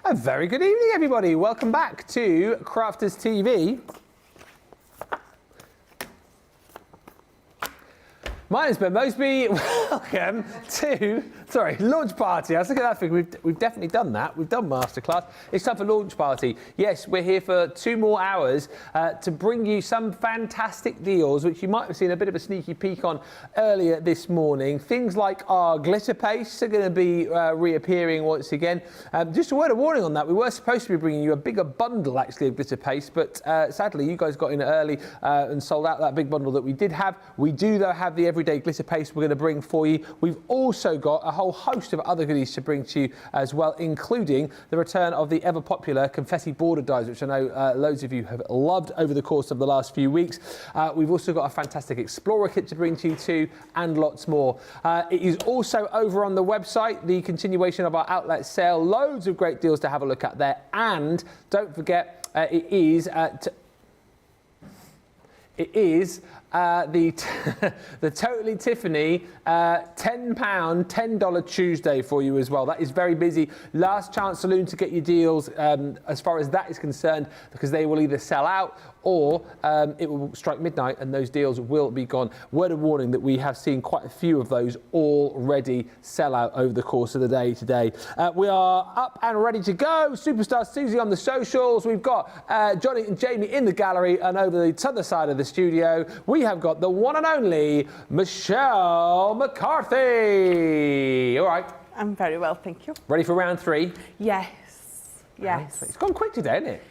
A very good evening, everybody. Welcome back to Crafters TV. My name's Ben Moseby. Welcome to, launch party. I was looking at that thing. We've definitely done that. We've done masterclass. It's time for launch party. Yes, we're here for 2 more hours to bring you some fantastic deals, which you might have seen a bit of a sneaky peek on earlier this morning. Things like our glitter pastes are going to be reappearing once again. Just a word of warning on that. We were supposed to be bringing you a bigger bundle, actually, of glitter paste, but sadly, you guys got in early and sold out that big bundle that we did have. We do, though, have the everyday glitter paste we're going to bring for you. We've also got a whole host of other goodies to bring to you as well, including the return of the ever popular Confetti Border Dies, which I know loads of you have loved over the course of the last few weeks. We've also got a fantastic Explorer kit to bring to you too, and lots more. It is also over on the website, the continuation of our outlet sale. Loads of great deals to have a look at there. And don't forget, it is the Totally Tiffany £10 $10 Tuesday for you as well. That is very busy. Last chance saloon to get your deals as far as that is concerned, because they will either sell out or it will strike midnight and those deals will be gone. Word of warning that we have seen quite a few of those already sell out over the course of the day today. We are up and ready to go. Superstar Susie on the socials. We've got Johnny and Jamie in the gallery, and over the other side of the studio, we have got the one and only Michelle McCarthy. All right. I'm very well, thank you. Ready for round 3? Yes. Yes. It's gone quick today, isn't it?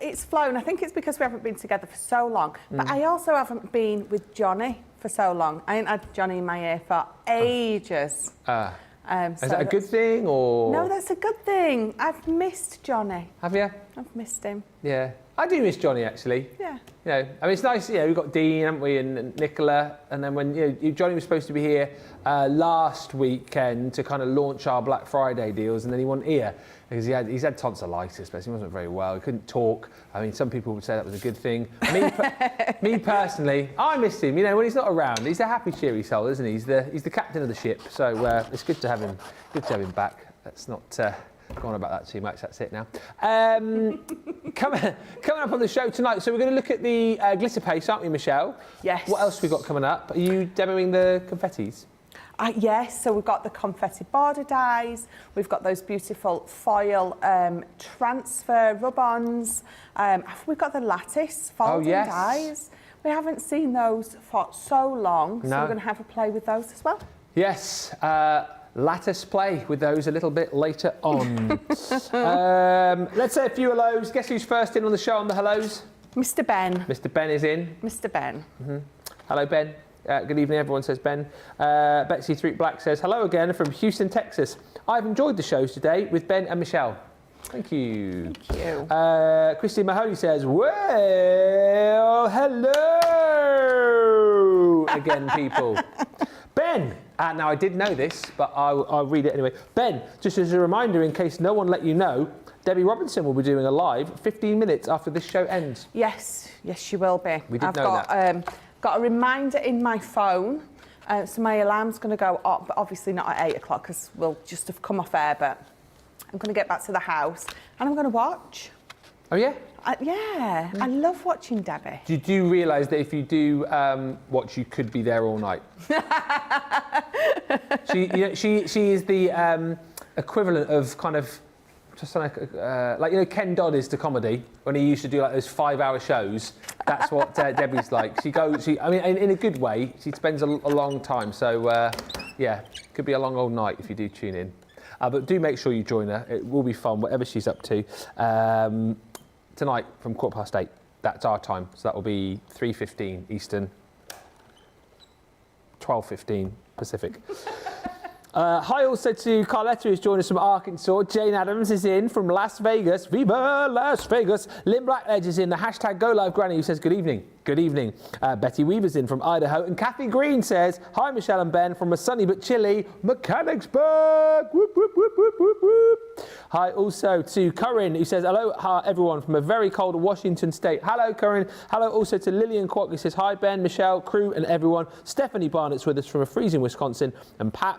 It's flown. I think it's because we haven't been together for so long. But I also haven't been with Johnny for so long. I ain't had Johnny in my ear for ages. Is that a good thing, or...? No, that's a good thing. I've missed Johnny. Have you? I've missed him. Yeah. I do miss Johnny, actually. Yeah. You know, I mean, it's nice, you know, we've got Dean, haven't we, and Nicola, and then when, you know, Johnny was supposed to be here last weekend to kind of launch our Black Friday deals, and then he wasn't here because he's had tonsillitis, but he wasn't very well. He couldn't talk. I mean, some people would say that was a good thing. Me personally, I miss him. You know, when he's not around, he's a happy, cheery soul, isn't he? He's the captain of the ship, so it's good to have him. Good to have him back. Let's not go on about that too much. That's it now. Coming up on the show tonight, so we're going to look at the glitter paste, aren't we, Michelle? Yes. What else have we got coming up? Are you demoing the confettis? Yes, so we've got the Confetti Border Dies, we've got those beautiful foil transfer rub-ons, we've got the Lattice folding dies. We haven't seen those for so long, so we're going to have a play with those as well. Yes. Lattice play with those a little bit later on. Let's say a few hellos. Guess who's first in on the show on the hellos? Mr. Ben. Mr. Ben is in. Mr. Ben. Hello, Ben. Good evening, everyone, says Ben. Betsy Threep Black says, hello again from Houston, Texas. I've enjoyed the shows today with Ben and Michelle. Thank you. Thank you. Christine Mahoney says, well, hello again, people. Ben, now I did know this, but I'll read it anyway. Ben, just as a reminder, in case no one let you know, Debbie Robinson will be doing a live 15 minutes after this show ends. Yes, she will be. We did know that. Got a reminder in my phone, so my alarm's going to go up, but obviously not at 8 o'clock because we'll just have come off air, but I'm going to get back to the house and I'm going to watch. Oh, yeah? Yeah, I love watching Debbie. Did you realise that if you do watch, you could be there all night? She is the equivalent of kind of just like you know, Ken Dodd is to comedy when he used to do like those 5-hour shows. That's what Debbie's like. I mean, in a good way. She spends a long time. So yeah, could be a long old night if you do tune in. But do make sure you join her. It will be fun, whatever she's up to. Tonight from 8:15. That's our time. So that will be 3:15 Eastern, 12:15 Pacific. Hi also to Carletta, who's joined us from Arkansas. Jane Adams is in from Las Vegas. Viva Las Vegas. Lynn Blackledge is in. The hashtag #GoLiveGranny, who says good evening. Good evening. Betty Weaver's in from Idaho. And Kathy Green says, hi, Michelle and Ben from a sunny but chilly Mechanicsburg. Whoop, whoop, whoop, whoop, whoop, whoop. Hi also to Corinne, who says, hello, everyone from a very cold Washington state. Hello, Corinne. Hello also to Lillian Kwok, who says, hi, Ben, Michelle, crew, and everyone. Stephanie Barnett's with us from a freezing Wisconsin. And Pat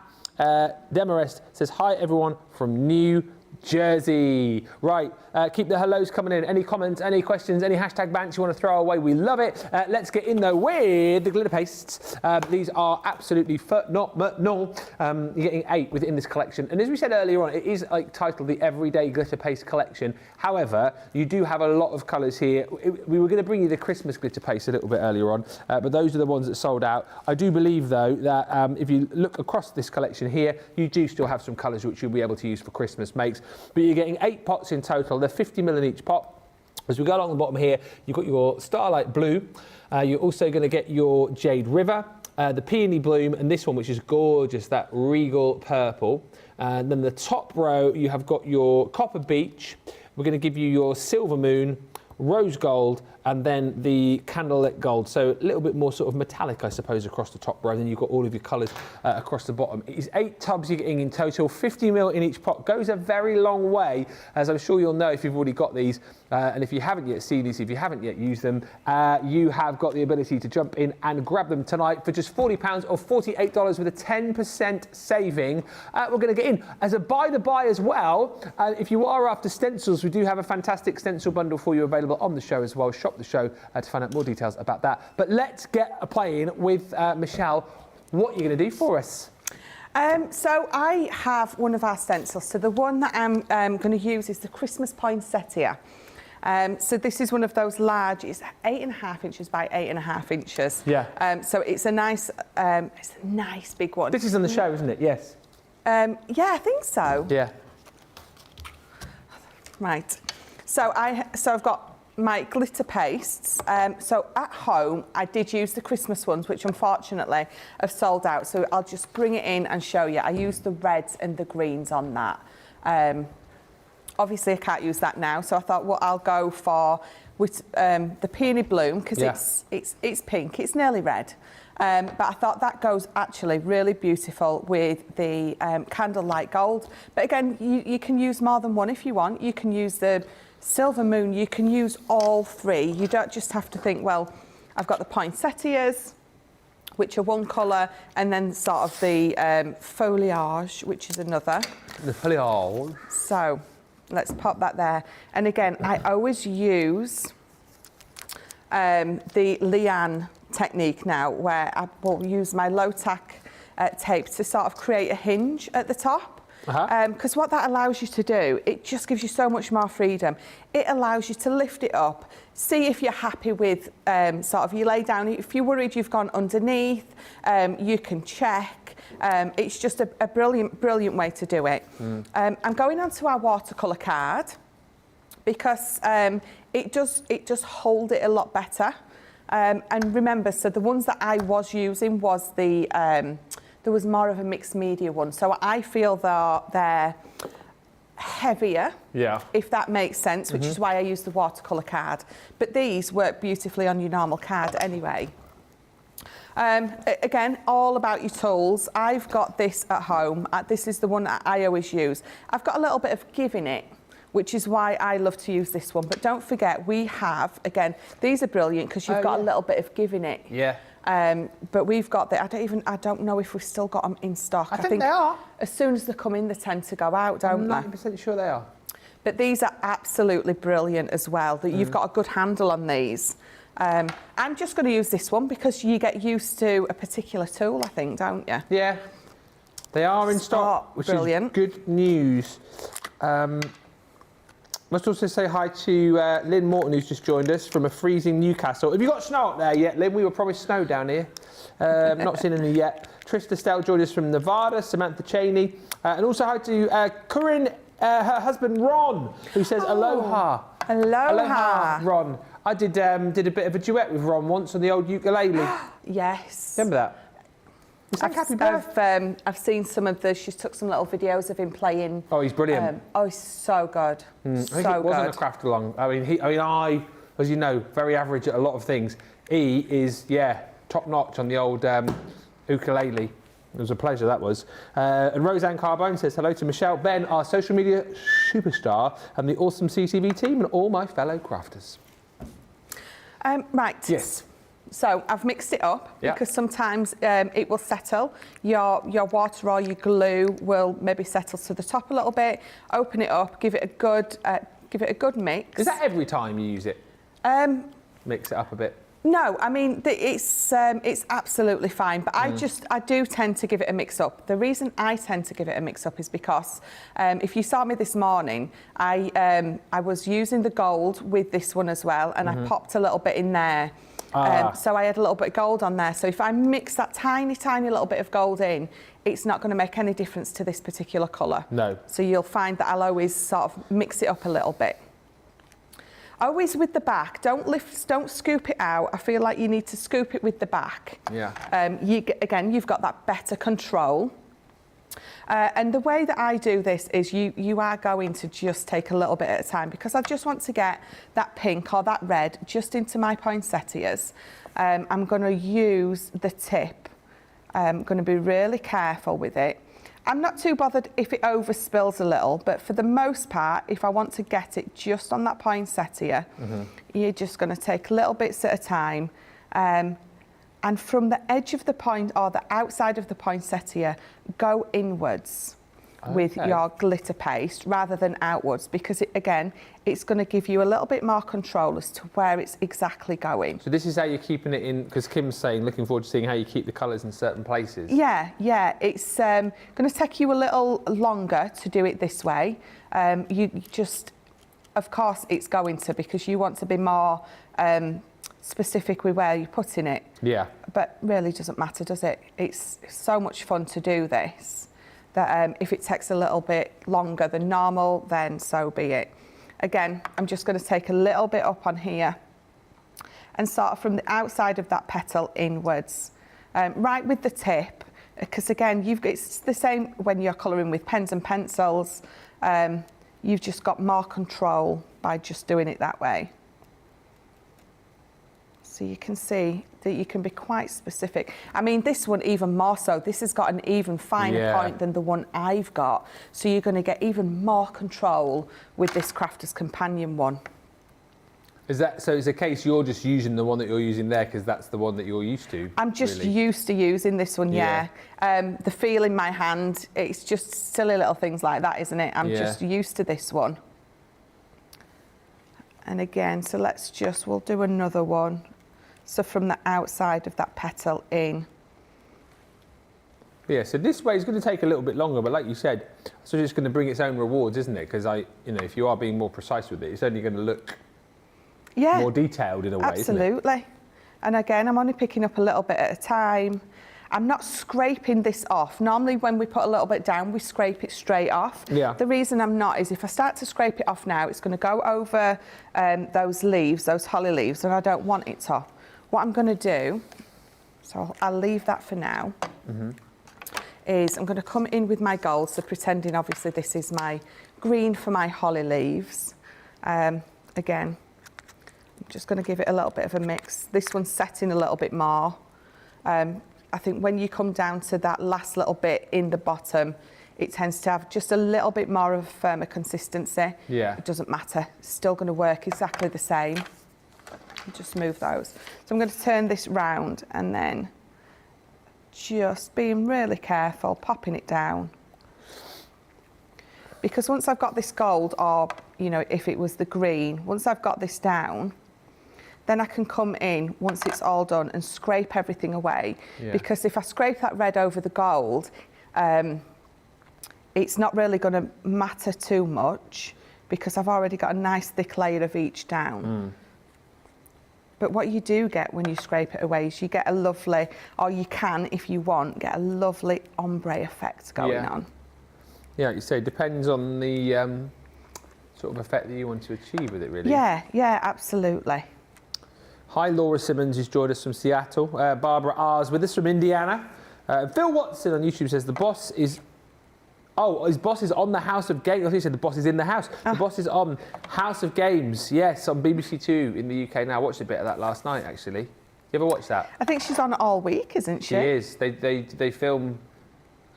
Demarest says, hi, everyone from New Jersey. Right, keep the hellos coming in. Any comments, any questions, any hashtag bants you want to throw away, we love it. Let's get in though with the glitter pastes. These are absolutely phenomenal. You're getting 8 within this collection. And as we said earlier on, it is like titled the Everyday Glitter Paste Collection. However, you do have a lot of colours here. We were going to bring you the Christmas glitter paste a little bit earlier on, but those are the ones that sold out. I do believe though that if you look across this collection here, you do still have some colours which you'll be able to use for Christmas makes. But you're getting 8 pots in total. They're 50ml in each pot. As we go along the bottom here, you've got your Starlight Blue. You're also going to get your Jade River, the Peony Bloom, and this one, which is gorgeous, that Regal Purple. And then the top row, you have got your Copper Beach. We're going to give you your Silver Moon, Rose Gold, and then the Candlelit Gold. So a little bit more sort of metallic, I suppose, across the top row. And then you've got all of your colours across the bottom. It is 8 tubs you're getting in total, 50ml in each pot. Goes a very long way, as I'm sure you'll know if you've already got these. And if you haven't yet seen these, if you haven't yet used them, you have got the ability to jump in and grab them tonight for just £40 or $48 with a 10% saving. We're going to get in as a buy as well. If you are after stencils, we do have a fantastic stencil bundle for you available on the show as well. Shop the show to find out more details about that. But let's get a play-in with Michelle. What are you going to do for us? So I have one of our stencils. So the one that I'm going to use is the Christmas poinsettia. So this is one of those large, it's 8.5 inches by 8.5 inches. Yeah. So it's a nice big one. This is on the show, isn't it? Yes. Yeah, I think so. Yeah. Right. So I've got my glitter pastes. So at home, I did use the Christmas ones, which unfortunately have sold out. So I'll just bring it in and show you. I used the reds and the greens on that. Obviously, I can't use that now. So I thought, well, I'll go for with the Peony Bloom because it's pink. It's nearly red. But I thought that goes actually really beautiful with the Candlelight Gold. But again, you can use more than one if you want. You can use the Silver Moon, you can use all 3. You don't just have to think, well, I've got the poinsettias, which are one colour, and then sort of the foliage, which is another. The foliage. So let's pop that there. And again, I always use the liane technique now, where I will use my low-tack tape to sort of create a hinge at the top. Because what that allows you to do, it just gives you so much more freedom. It allows you to lift it up, see if you're happy with sort of you lay down. If you're worried you've gone underneath, you can check. It's just a brilliant way to do it. I'm going on to our watercolour card because it does hold it a lot better. And remember, so the ones that I was using was the there was more of a mixed media one. So I feel they're heavier, if that makes sense, which is why I use the watercolour card. But these work beautifully on your normal card anyway. Again, all about your tools. I've got this at home. This is the one that I always use. I've got a little bit of give in it, which is why I love to use this one. But don't forget, we have, again, these are brilliant because you've got a little bit of give in it. Yeah. But we've got the, I don't know if we've still got them in stock. I think they are. As soon as they come in, they tend to go out, don't they? I'm 90% sure they are. But these are absolutely brilliant as well. That you've got a good handle on these. I'm just going to use this one because you get used to a particular tool, I think, don't you? Yeah. They are in stock, which is good news. Must also say hi to Lynn Morton, who's just joined us from a freezing Newcastle. Have you got snow up there yet, Lynn? We were promised snow down here. Not seen any yet. Trista Stell joined us from Nevada, Samantha Cheney. And also hi to Corinne, her husband Ron, who says aloha. Aloha. Ron. I did a bit of a duet with Ron once on the old ukulele. Yes. Remember that? I've seen some of the. She's took some little videos of him playing. Oh, he's brilliant. Oh, he's so good. I think it wasn't a craft along. I, as you know, very average at a lot of things. He is, top notch on the old ukulele. It was a pleasure, that was. And Roseanne Carbone says hello to Michelle, Ben, our social media superstar, and the awesome CCV team, and all my fellow crafters. Right. Yes. So I've mixed it up because sometimes it will settle. Your water or your glue will maybe settle to the top a little bit. Open it up, give it a good mix. Is that every time you use it? Mix it up a bit. No, I mean it's absolutely fine, but I do tend to give it a mix up. The reason I tend to give it a mix up is because if you saw me this morning, I was using the gold with this one as well, and I popped a little bit in there. So I had a little bit of gold on there. So if I mix that tiny little bit of gold in, it's not going to make any difference to this particular colour. No. So you'll find that I'll always sort of mix it up a little bit. Always with the back, don't scoop it out. I feel like you need to scoop it with the back. Yeah. Again, you've got that better control. And the way that I do this is you are going to just take a little bit at a time, because I just want to get that pink or that red just into my poinsettias. I'm going to use the tip. I'm going to be really careful with it. I'm not too bothered if it overspills a little, but for the most part, if I want to get it just on that poinsettia, you're just going to take little bits at a time. And from the edge of the point or the outside of the poinsettia, go inwards with your glitter paste rather than outwards, because it's going to give you a little bit more control as to where it's exactly going. So this is how you're keeping it in, because Kim's saying, looking forward to seeing how you keep the colours in certain places. Yeah, it's going to take you a little longer to do it this way. Of course it's going to, because you want to be more specific with where you're putting it. Yeah. But really doesn't matter, does it? It's so much fun to do this that if it takes a little bit longer than normal, then so be it. Again, I'm just going to take a little bit up on here and sort of from the outside of that petal inwards, right with the tip, because again, it's the same when you're colouring with pens and pencils. You've just got more control by just doing it that way. So you can see that you can be quite specific. I mean, this one even more so. This has got an even finer point than the one I've got. So you're going to get even more control with this Crafter's Companion one. Is that so? It's a case you're just using the one that you're using there because that's the one that you're used to. I'm just used to using this one. Yeah. The feel in my hand. It's just silly little things like that, isn't it? I'm just used to this one. And again, so we'll do another one. So from the outside of that petal in. Yeah, so this way is going to take a little bit longer, but like you said, so it's going to bring its own rewards, isn't it? Because if you are being more precise with it, it's only going to look more detailed in a way, absolutely. Isn't it? And again, I'm only picking up a little bit at a time. I'm not scraping this off. Normally when we put a little bit down, we scrape it straight off. Yeah. The reason I'm not is if I start to scrape it off now, it's going to go over those leaves, those holly leaves, and I don't want it to. What I'm going to do, so I'll leave that for now, is I'm going to come in with my gold, so pretending obviously this is my green for my holly leaves. Again, I'm just going to give it a little bit of a mix. This one's setting a little bit more. I think when you come down to that last little bit in the bottom, it tends to have just a little bit more of a firmer consistency. Yeah. It doesn't matter. It's still going to work exactly the same. Just move those. So I'm going to turn this round and then just being really careful, popping it down. Because once I've got this gold, or if it was the green, once I've got this down, then I can come in once it's all done and scrape everything away. Yeah. Because if I scrape that red over the gold, it's not really going to matter too much because I've already got a nice thick layer of each down. But what you do get when you scrape it away is you get a lovely, or you can, if you want, get a lovely ombre effect going on. Yeah, like you say, depends on the sort of effect that you want to achieve with it, really. Yeah, absolutely. Hi, Laura Simmons, who's joined us from Seattle. Barbara R's with us from Indiana. Phil Watson on YouTube says the boss is... Oh, his boss is on the House of Games. I think he said the boss is in the house. The boss is on House of Games, yes, on BBC Two in the UK now. I watched a bit of that last night, actually. You ever watch that? I think she's on all week, isn't she? She is. They film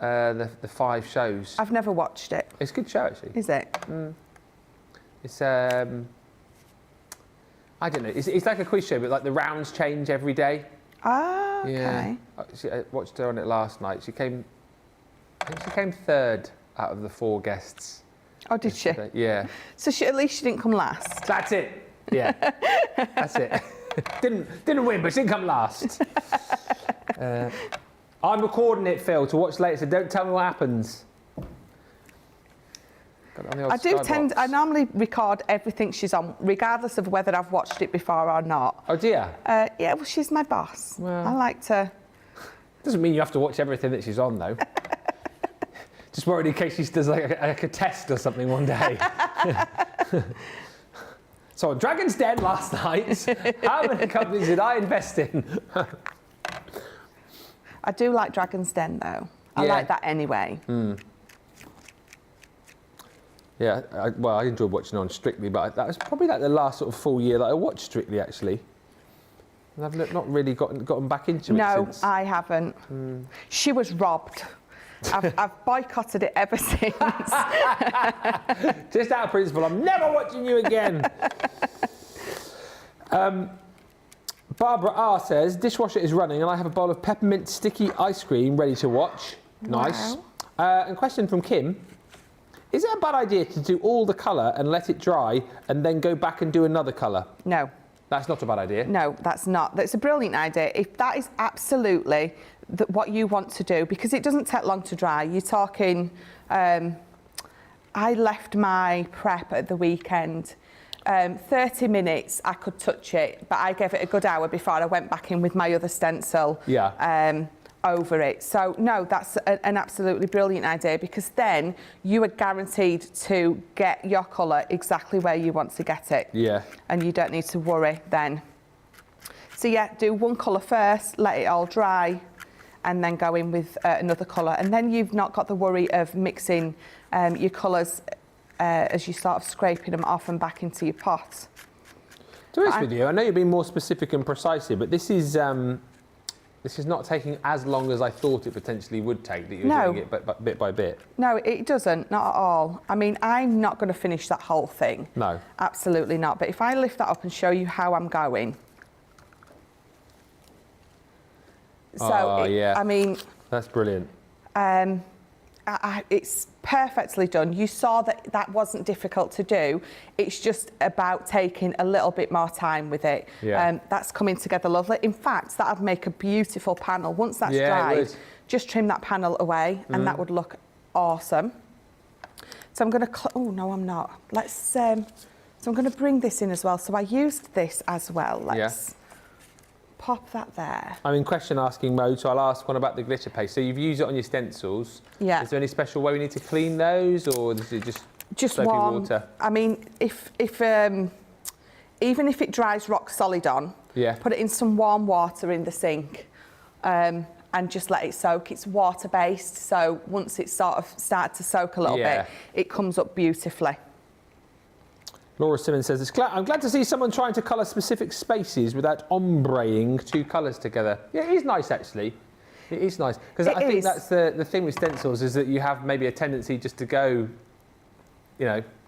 the 5 shows. I've never watched it. It's a good show, actually. Is it? It's... I don't know. It's like a quiz show, but like the rounds change every day. Ah, okay. Yeah. I watched her on it last night. I think she came third out of the 4 guests. Oh, did she? Yeah. So at least she didn't come last. That's it. Yeah. That's it. didn't win, but she didn't come last. I'm recording it, Phil, to watch later, so don't tell me what happens. I normally record everything she's on, regardless of whether I've watched it before or not. Oh, dear. Yeah, well, she's my boss. Well, I like to... Doesn't mean you have to watch everything that she's on, though. Just worried in case she does like a test or something one day. So on Dragon's Den last night, how many companies did I invest in? I do like Dragon's Den, though. I like that anyway. Mm. Yeah, I enjoyed watching on Strictly, but that was probably like the last sort of full year that I watched Strictly, actually. And I've not really gotten back into it since. No, I haven't. She was robbed. I've boycotted it ever since. Just out of principle, I'm never watching you again. Barbara R says, dishwasher is running and I have a bowl of peppermint sticky ice cream ready to watch. Nice. Wow. And question from Kim. Is it a bad idea to do all the colour and let it dry and then go back and do another colour? No. That's not a bad idea? No, that's not. That's a brilliant idea. If that is absolutely what you want to do, because it doesn't take long to dry. You're talking, I left my prep at the weekend. 30 minutes, I could touch it, but I gave it a good hour before I went back in with my other stencil. Yeah. Over it. So no, that's an absolutely brilliant idea, because then you are guaranteed to get your colour exactly where you want to get it. Yeah. And you don't need to worry then. So yeah, do one colour first, let it all dry, and then go in with another colour. And then you've not got the worry of mixing your colours as you sort of scraping them off and back into your pot. To be honest with you, I know you're being more specific and precise here, but this is not taking as long as I thought it potentially would take, that you're doing it bit by bit. No, it doesn't, not at all. I mean, I'm not going to finish that whole thing. No. Absolutely not. But if I lift that up and show you how I'm going. So, yeah. I mean... That's brilliant. It's perfectly done. You saw that wasn't difficult to do. It's just about taking a little bit more time with it. Yeah. That's coming together lovely. In fact, that'd make a beautiful panel. Once that's dried, just trim that panel away and that would look awesome. So I'm going to... Oh, no, I'm not. Let's... so I'm going to bring this in as well. So I used this as well. Let's... pop that there. I'm in question asking mode, so I'll ask one about the glitter paste. So you've used it on your stencils. Yeah. Is there any special way we need to clean those, or is it just soapy water? I mean, if even if it dries rock solid on, put it in some warm water in the sink, and just let it soak. It's water based, so once it sort of started to soak a little bit, it comes up beautifully. Laura Simmons says, I'm glad to see someone trying to colour specific spaces without ombreing 2 colours together. Yeah, it is nice, actually. It is nice. Because I think that's the thing with stencils, is that you have maybe a tendency just to go,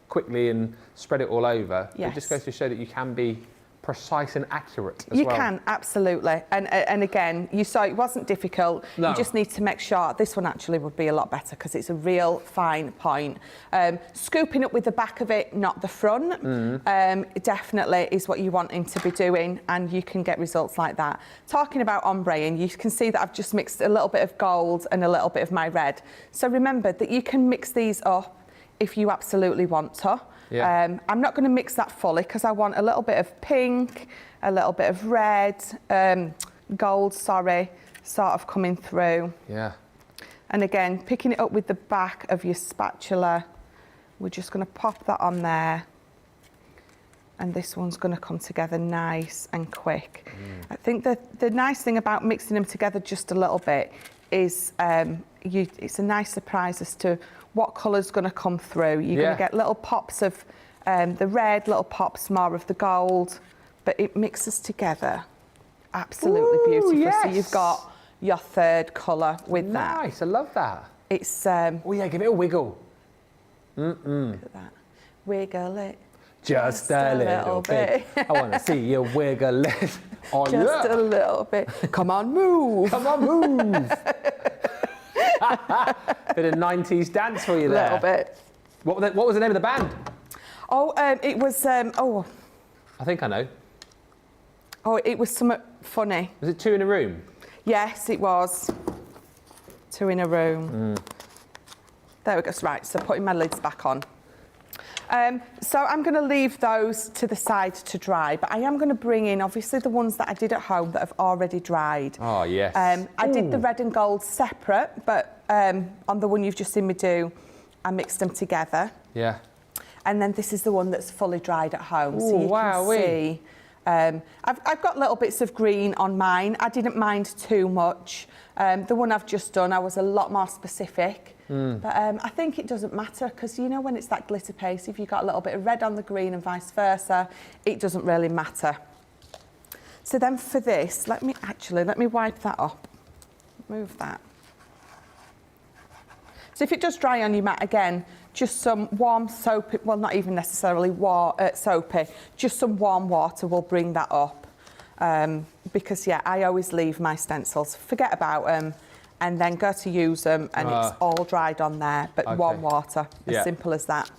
quickly and spread it all over. Yes. It just goes to show that you can be precise and accurate as well. You can, absolutely. And again, you saw it wasn't difficult. No. You just need to make sure this one actually would be a lot better, because it's a real fine point. Scooping up with the back of it, not the front, definitely is what you're wanting to be doing, and you can get results like that. Talking about ombreing, you can see that I've just mixed a little bit of gold and a little bit of my red. So remember that you can mix these up if you absolutely want to. Yeah. I'm not going to mix that fully, because I want a little bit of pink, a little bit of red, gold, sort of coming through. Yeah. And again, picking it up with the back of your spatula, we're just going to pop that on there. And this one's going to come together nice and quick. I think the nice thing about mixing them together just a little bit is it's a nice surprise as to what colour's going to come through. You're going to get little pops of the red, little pops more of the gold, but it mixes together absolutely beautifully. Yes. So you've got your third colour with that. Nice, I love that. It's... oh yeah, give it a wiggle. Look at that. Wiggle it. Just a little bit. I want to see you wiggle it. Oh, Just a little bit. Come on, move. Come on, move. Bit of 90s dance for you there. A little bit. What was the name of the band? Oh, it was, I think I know. Oh, it was something funny. Was it Two in a Room? Yes, it was. Two in a Room. There we go. Right, so putting my lids back on. So I'm going to leave those to the side to dry, but I am going to bring in, obviously, the ones that I did at home that have already dried. Oh, yes. I did the red and gold separate, but on the one you've just seen me do, I mixed them together. Yeah. And then this is the one that's fully dried at home. Ooh, so you can see. I've got little bits of green on mine. I didn't mind too much. The one I've just done, I was a lot more specific. But I think it doesn't matter because, you know, when it's that glitter paste, if you've got a little bit of red on the green and vice versa, it doesn't really matter. So then for this, let me wipe that up. Move that. So if it does dry on your mat again, just some warm soapy, well, not even necessarily soapy, just some warm water will bring that up. Because, yeah, I always leave my stencils, forget about them, and then go to use them, and it's all dried on there, but warm water, as simple as that.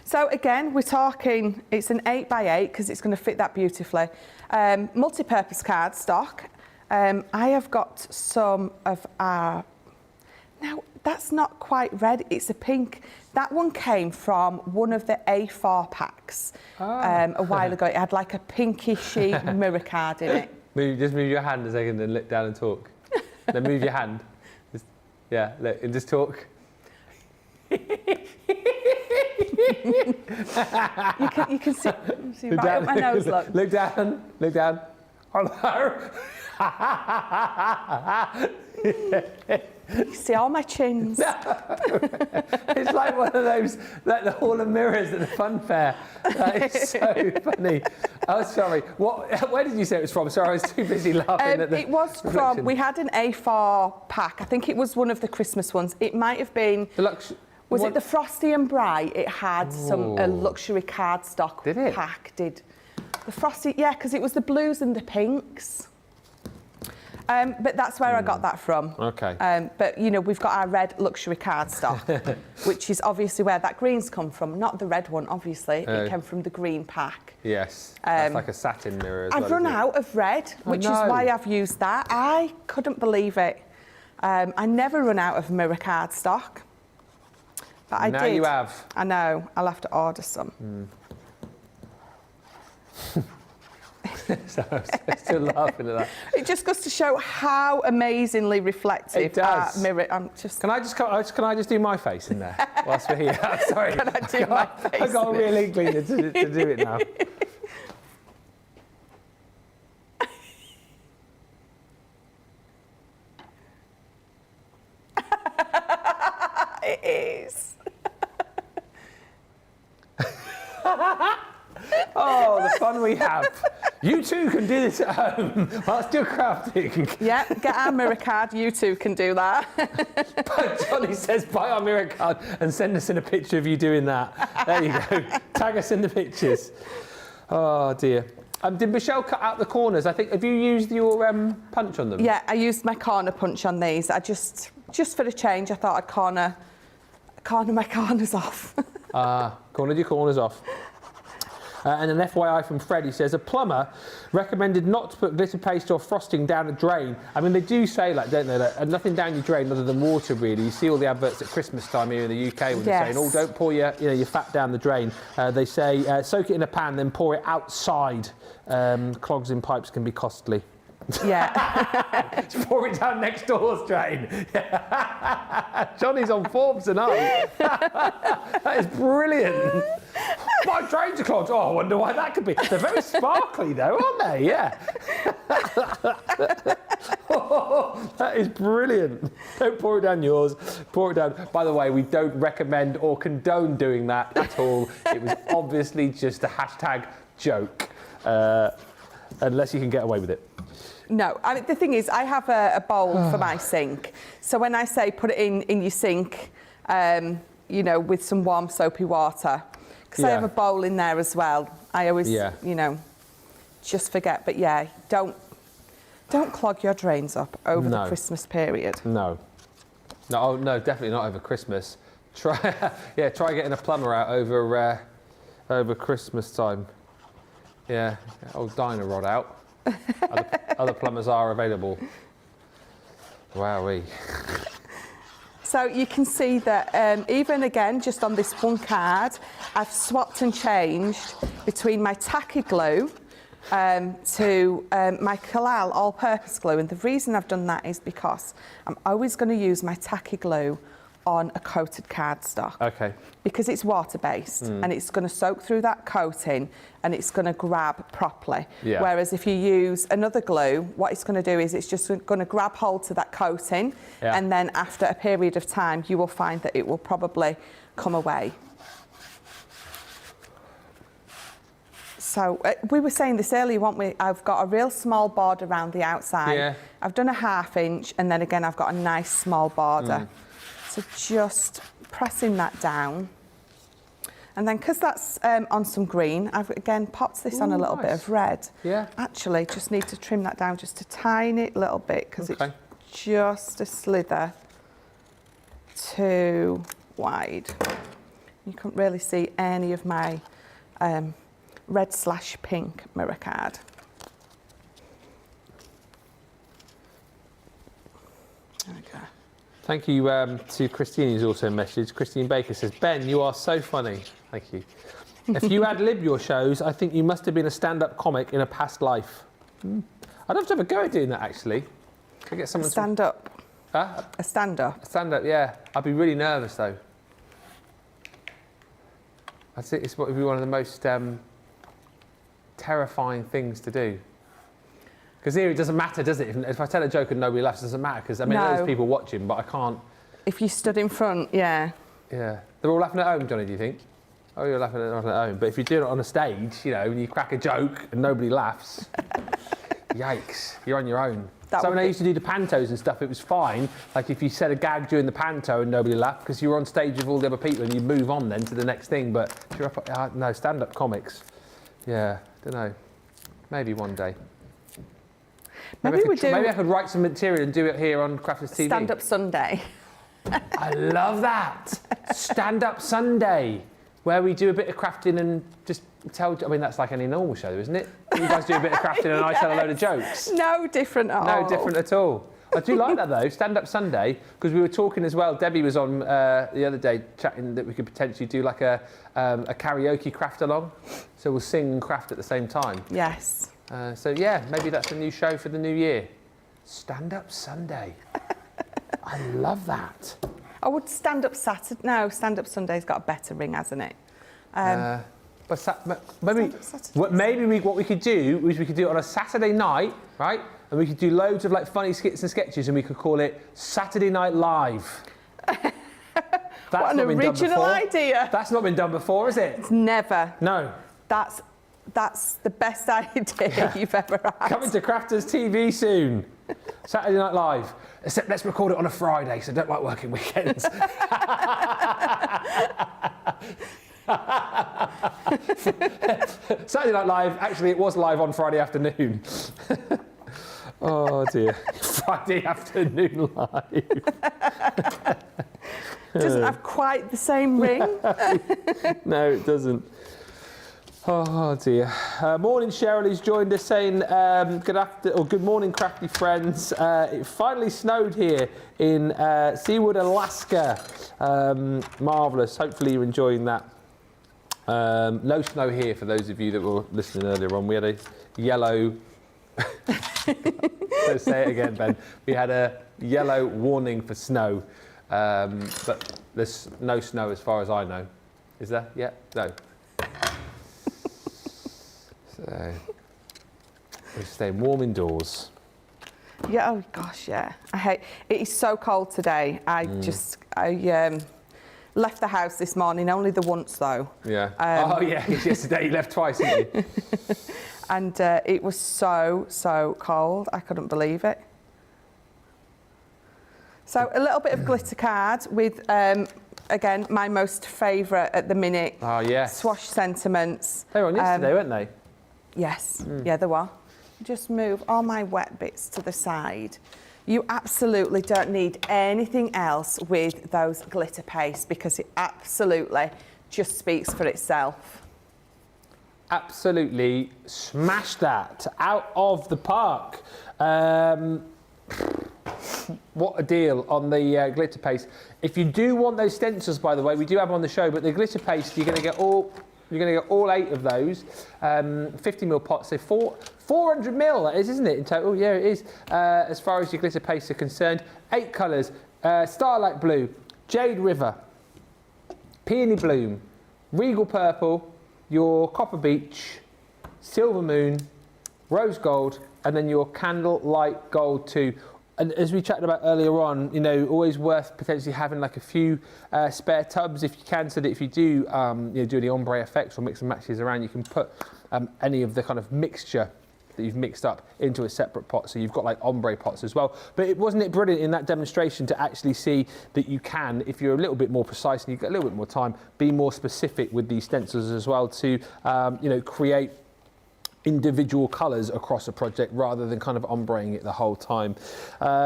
So again, we're talking, it's an 8x8 because it's going to fit that beautifully. Multi-purpose cardstock. I have got some of our, now that's not quite red, it's a pink. That one came from one of the A4 packs a while ago. It had like a pinkishy mirror card in it. Just move your hand a second and look down and talk. Then move your hand. Look, and just talk. You can see right up my nose, look. Look down, look down. You see all my chins. It's like one of those, like the Hall of Mirrors at the fun fair. That is so funny. Oh, sorry. Where did you say it was from? Sorry, I was too busy laughing at the It was from, we had an A4 pack. I think it was one of the Christmas ones. It might have been... Was it the Frosty and Bright? It had a luxury cardstock pack. Did the Frosty? Yeah, because it was the blues and the pinks. But that's where I got that from. Okay. But, you know, we've got our red luxury cardstock, which is obviously where that green's come from. Not the red one, obviously. It came from the green pack. Yes. That's like a satin mirror as well. I've run out of red, which is why I've used that. I couldn't believe it. I never run out of mirror cardstock. But I did. Now you have. I know. I'll have to order some. So I'm still laughing at that. It just goes to show how amazingly reflective that mirror. Can I just do my face in there whilst we're here? I'm sorry. Can I do my face? I've got a real inkling to do it now. It is. Oh, the fun we have. You too can do this at home whilst you're crafting. Yeah, get our mirror card. You too can do that. Johnny says, buy our mirror card and send us in a picture of you doing that. There you go. Tag us in the pictures. Oh, dear. Did Michelle cut out the corners? I think, have you used your punch on them? Yeah, I used my corner punch on these. I just for a change, I thought I'd corner my corners off. Cornered your corners off. And an FYI from Fred, he says, a plumber recommended not to put glitter paste or frosting down a drain. I mean, they do say, like, don't they, that nothing down your drain other than water, really. You see all the adverts at Christmas time here in the UK when they're saying, oh, don't pour your fat down the drain. They say, soak it in a pan, then pour it outside. Clogs in pipes can be costly. Yeah. Just pour it down next door's drain. Johnny's on Forbes tonight. That is brilliant. My drains are clogged. Oh, I wonder why that could be. They're very sparkly, though, aren't they? Yeah. Oh, that is brilliant. Don't pour it down yours. Pour it down. By the way, we don't recommend or condone doing that at all. It was obviously just a hashtag joke, unless you can get away with it. No, I mean, the thing is, I have a bowl for my sink. So when I say put it in your sink, you know, with some warm soapy water, because I have a bowl in there as well. I always, you know, just forget. But yeah, don't clog your drains up over the Christmas period. No, no, definitely not over Christmas. Try getting a plumber out over Christmas time. Yeah, old diner rod out. Other plumbers are available. Wowee. So you can see that even again, just on this one card, I've swapped and changed between my tacky glue to my Collal all-purpose glue. And the reason I've done that is because I'm always going to use my tacky glue on a coated cardstock. Okay. Because it's water-based and it's going to soak through that coating and it's going to grab properly. Yeah. Whereas if you use another glue, what it's going to do is it's just going to grab hold to that coating and then after a period of time, you will find that it will probably come away. So we were saying this earlier, weren't we? I've got a real small border around the outside. Yeah. I've done a 1/2 inch and then again, I've got a nice small border. So just pressing that down. And then because that's on some green, I've again popped this on a little bit of red. Yeah. Actually, just need to trim that down just a tiny little bit because it's just a slither too wide. You can't really see any of my red/pink mirror card. There we go. Thank you to Christine, who's also messaged. Christine Baker says, Ben, you are so funny. Thank you. If you ad-lib your shows, I think you must have been a stand-up comic in a past life. I'd have to have a go at doing that, actually. Could I get someone stand-up? Huh? A stand-up? A stand-up, yeah. I'd be really nervous, though. I think it's what would be one of the most terrifying things to do. Because here it doesn't matter, does it? If I tell a joke and nobody laughs, it doesn't matter. Because I mean, there's people watching, but I can't. If you stood in front, yeah. Yeah. They're all laughing at home, Johnny, do you think? Oh, you're laughing at home. But if you do it on a stage, you know, and you crack a joke and nobody laughs, yikes, you're on your own. So when I used to do the pantos and stuff, it was fine. Like if you said a gag during the panto and nobody laughed, because you were on stage with all the other people and you move on then to the next thing. But if you're up, no, stand-up comics. Yeah, don't know. Maybe one day. Maybe I could write some material and do it here on Crafters TV. Stand-up Sunday. I love that. Stand-up Sunday, where we do a bit of crafting and just tell. I mean, that's like any normal show, isn't it? You guys do a bit of crafting and I tell a load of jokes. No different at all. No different at all. I do like that though, Stand-up Sunday, because we were talking as well. Debbie was on the other day chatting that we could potentially do like a karaoke craft along. So we'll sing and craft at the same time. Yes. So yeah, maybe that's a new show for the new year. Stand-up Sunday. I love that. I would stand-up Saturday. No, stand-up Sunday's got a better ring, hasn't it? But maybe what we could do is we could do it on a Saturday night, right? And we could do loads of like funny skits and sketches, and we could call it Saturday Night Live. What an original idea! That's not been done before, is it? It's never. No. That's the best idea you've ever had. Coming to Crafters TV soon. Saturday Night Live. Except let's record it on a Friday, so I don't like working weekends. Saturday Night Live, actually it was live on Friday afternoon. Oh dear. Friday afternoon live. Doesn't have quite the same ring. No, it doesn't. Oh dear. Morning, Cheryl, who's joined us saying good morning, crafty friends. It finally snowed here in Seawood, Alaska. Marvellous. Hopefully you're enjoying that. No snow here for those of you that were listening earlier on. We had a yellow. So say it again, Ben. We had a yellow warning for snow, but there's no snow as far as I know. Is there? Yeah. No. So, we're staying warm indoors. Yeah, oh gosh, yeah. It is so cold today. I left the house this morning, only the once though. Yeah. Oh yeah, yesterday you left twice, didn't you? And it was so cold, I couldn't believe it. So a little bit of glitter card with, again, my most favourite at the minute. Oh, yes. Swash sentiments. They were on yesterday, weren't they? Yes, yeah, they were. Just move all my wet bits to the side. You absolutely don't need anything else with those glitter pastes because it absolutely just speaks for itself. Absolutely smashed that out of the park. What a deal on the glitter paste. If you do want those stencils, by the way, we do have them on the show, but the glitter paste, you're going to get all 8 of those. 50ml pots, so 400ml that is, isn't it, in total? Yeah, it is. As far as your glitter pastes are concerned, 8 colours: Starlight Blue, Jade River, Peony Bloom, Regal Purple, your Copper Beach, Silver Moon, Rose Gold, and then your Candlelight Gold too. And as we chatted about earlier on, you know, always worth potentially having like a few spare tubs if you can, so that if you do, you know, do any ombre effects or mix and matches around, you can put any of the kind of mixture that you've mixed up into a separate pot, so you've got like ombre pots as well. But wasn't it brilliant in that demonstration to actually see that you can, if you're a little bit more precise and you've got a little bit more time, be more specific with these stencils as well to, you know, create individual colours across a project rather than kind of ombreing it the whole time.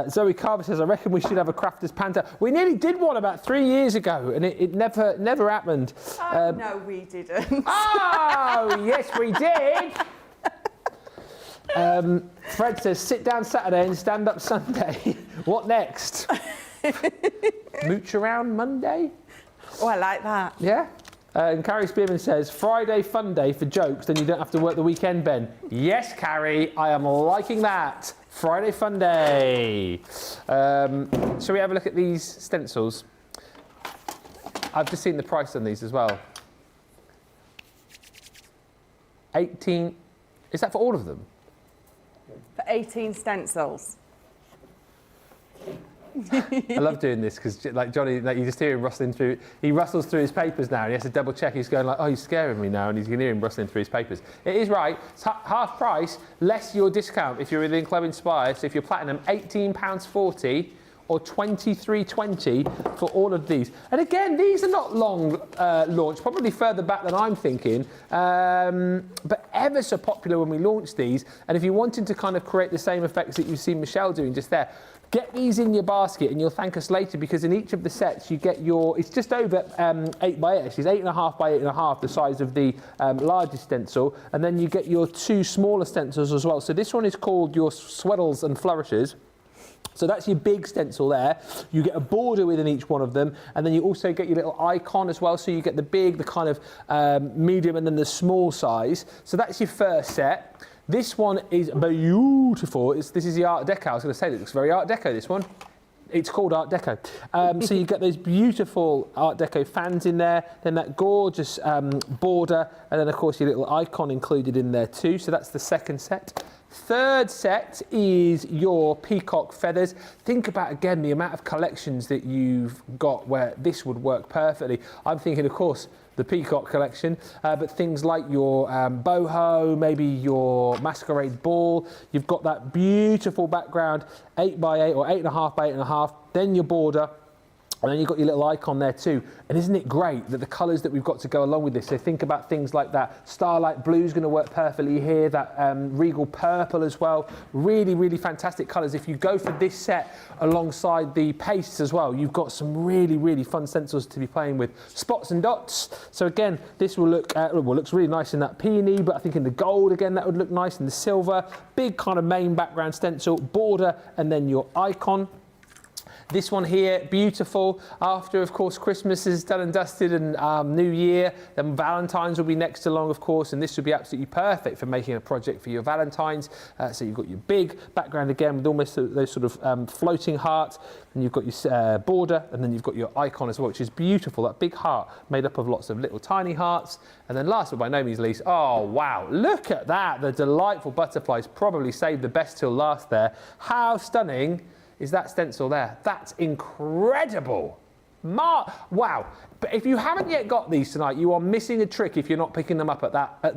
Zoe Carver says, I reckon we should have a crafters banter. We nearly did one about 3 years ago and it never happened. No, we didn't. Oh, yes, we did. Fred says, sit down Saturday and stand up Sunday. What next? Mooch around Monday? Oh, I like that. Yeah. And Carrie Spearman says, Friday fun day for jokes, then you don't have to work the weekend, Ben. Yes, Carrie, I am liking that. Friday fun day. Shall we have a look at these stencils? I've just seen the price on these as well. 18, is that for all of them? For 18 stencils. I love doing this because, like Johnny, like you just hear him rustling through. He rustles through his papers now, and he has to double check. He's going like, "Oh, he's scaring me now," and he's going to hear him rustling through his papers. It is right. It's half price, less your discount if you're within Club Inspire. So if you're platinum, £18.40 or £23.20 for all of these. And again, these are not long launched, probably further back than I'm thinking, but ever so popular when we launched these. And if you wanted to kind of create the same effects that you've seen Michelle doing just there, get these in your basket and you'll thank us later, because in each of the sets you get your, it's just over 8 by 8, actually, it's 8.5 by 8.5, the size of the largest stencil, and then you get your 2 smaller stencils as well. So this one is called your Sweddles and Flourishes. So that's your big stencil there. You get a border within each one of them, and then you also get your little icon as well. So you get the big, the kind of medium, and then the small size. So that's your first set. This one is beautiful. This is the Art Deco. I was going to say, it looks very Art Deco, this one. It's called Art Deco. So you get those beautiful Art Deco fans in there, then that gorgeous border, and then, of course, your little icon included in there too. So that's the second set. Third set is your peacock feathers. Think about, again, the amount of collections that you've got where this would work perfectly. I'm thinking, of course, the peacock collection, but things like your boho, maybe your masquerade ball. You've got that beautiful background, 8 by 8 or 8.5 by 8.5, then your border, and then you've got your little icon there too. And isn't it great that the colours that we've got to go along with this? So think about things like that. Starlight Blue is going to work perfectly here, that Regal Purple as well. Really, really fantastic colours. If you go for this set alongside the pastes as well, you've got some really, really fun stencils to be playing with. Spots and dots. So again, this will look, looks really nice in that peony, but I think in the gold, again, that would look nice in the silver. Big kind of main background stencil, border, and then your icon. This one here, beautiful. After, of course, Christmas is done and dusted and New Year, then Valentine's will be next along, of course, and this would be absolutely perfect for making a project for your Valentine's. So you've got your big background again with almost those sort of floating hearts, and you've got your border, and then you've got your icon as well, which is beautiful, that big heart made up of lots of little tiny hearts. And then last but by no means least, oh wow, look at that, the delightful butterflies, probably saved the best till last there. How stunning is that stencil there? That's incredible. Wow. But if you haven't yet got these tonight, you are missing a trick if you're not picking them up at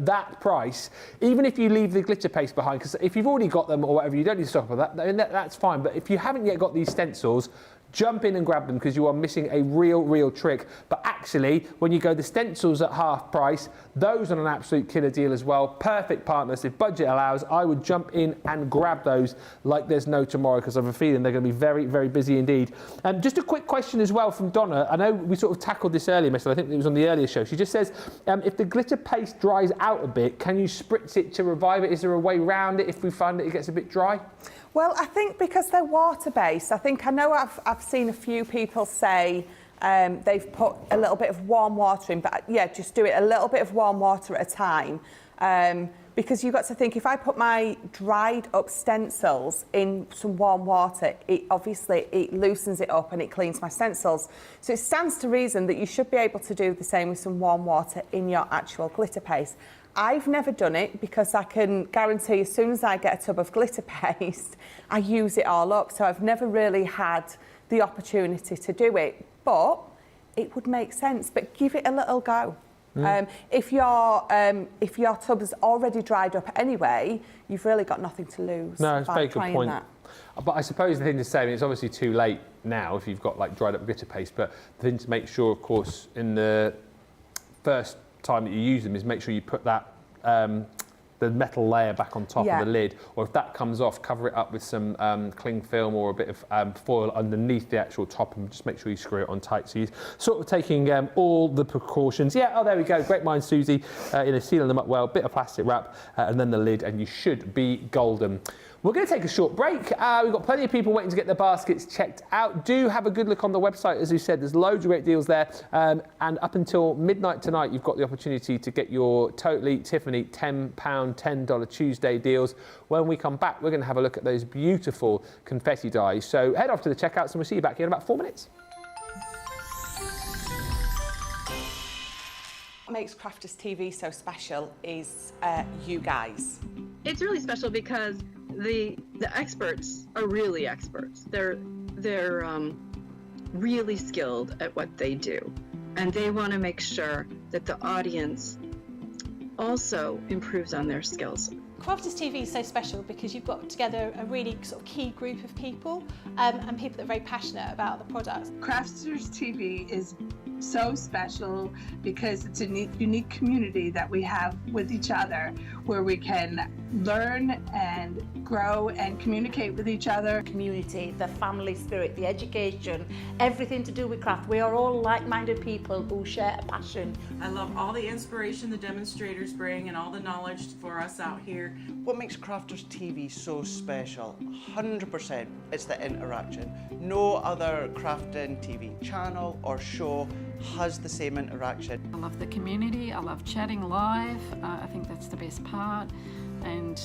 that price, even if you leave the glitter paste behind, because if you've already got them or whatever, you don't need to stock up on that, that's fine. But if you haven't yet got these stencils, jump in and grab them because you are missing a real trick. But actually, when you go the stencils at half price, those are an absolute killer deal as well. Perfect partners. If budget allows, I would jump in and grab those like there's no tomorrow, because I have a feeling they're going to be very busy indeed. Just a quick question as well from Donna. I know we sort of tackled this earlier, Michelle. I think it was on the earlier show. She just says, if the glitter paste dries out a bit, can you spritz it to revive it? Is there a way around it if we find that it gets a bit dry? Well, I think because they're water-based, I know I've seen a few people say they've put a little bit of warm water in, but yeah, just do it a little bit of warm water at a time. Because you've got to think, if I put my dried up stencils in some warm water, it loosens it up and it cleans my stencils. So it stands to reason that you should be able to do the same with some warm water in your actual glitter paste. I've never done it because I can guarantee as soon as I get a tub of glitter paste, I use it all up. So I've never really had the opportunity to do it, but it would make sense. But give it a little go. If your tub is already dried up anyway, you've really got nothing to lose. No, it's a very good point. That. But I suppose the thing to say, I mean, it's obviously too late now if you've got like dried up glitter paste, but the thing to make sure, of course, in the first time that you use them is make sure you put that the metal layer back on top of the lid, or if that comes off, cover it up with some cling film or a bit of foil underneath the actual top, and just make sure you screw it on tight. So you're sort of taking all the precautions. Yeah, oh, there we go. Great mind, Susie. Sealing them up well, bit of plastic wrap, and then the lid, and you should be golden. We're going to take a short break. We've got plenty of people waiting to get their baskets checked out. Do have a good look on the website, as we said. There's loads of great deals there. And up until midnight tonight, you've got the opportunity to get your Totally Tiffany £10, $10 Tuesday deals. When we come back, we're going to have a look at those beautiful confetti dies. So head off to the checkouts and we'll see you back here in about 4 minutes. What makes Crafters TV so special is you guys. It's really special because the experts are really experts. They're really skilled at what they do, and they want to make sure that the audience also improves on their skills. Crafters TV is so special because you've got together a really sort of key group of people and people that are very passionate about the products. Crafters TV is so special because it's a unique community that we have with each other, where we can learn and grow and communicate with each other. Community, the family spirit, the education, everything to do with craft. We are all like-minded people who share a passion. I love all the inspiration the demonstrators bring and all the knowledge for us out here. What makes Crafters TV so special? 100% it's the interaction. No other crafting TV channel or show has the same interaction. I love the community, I love chatting live, I think that's the best part. And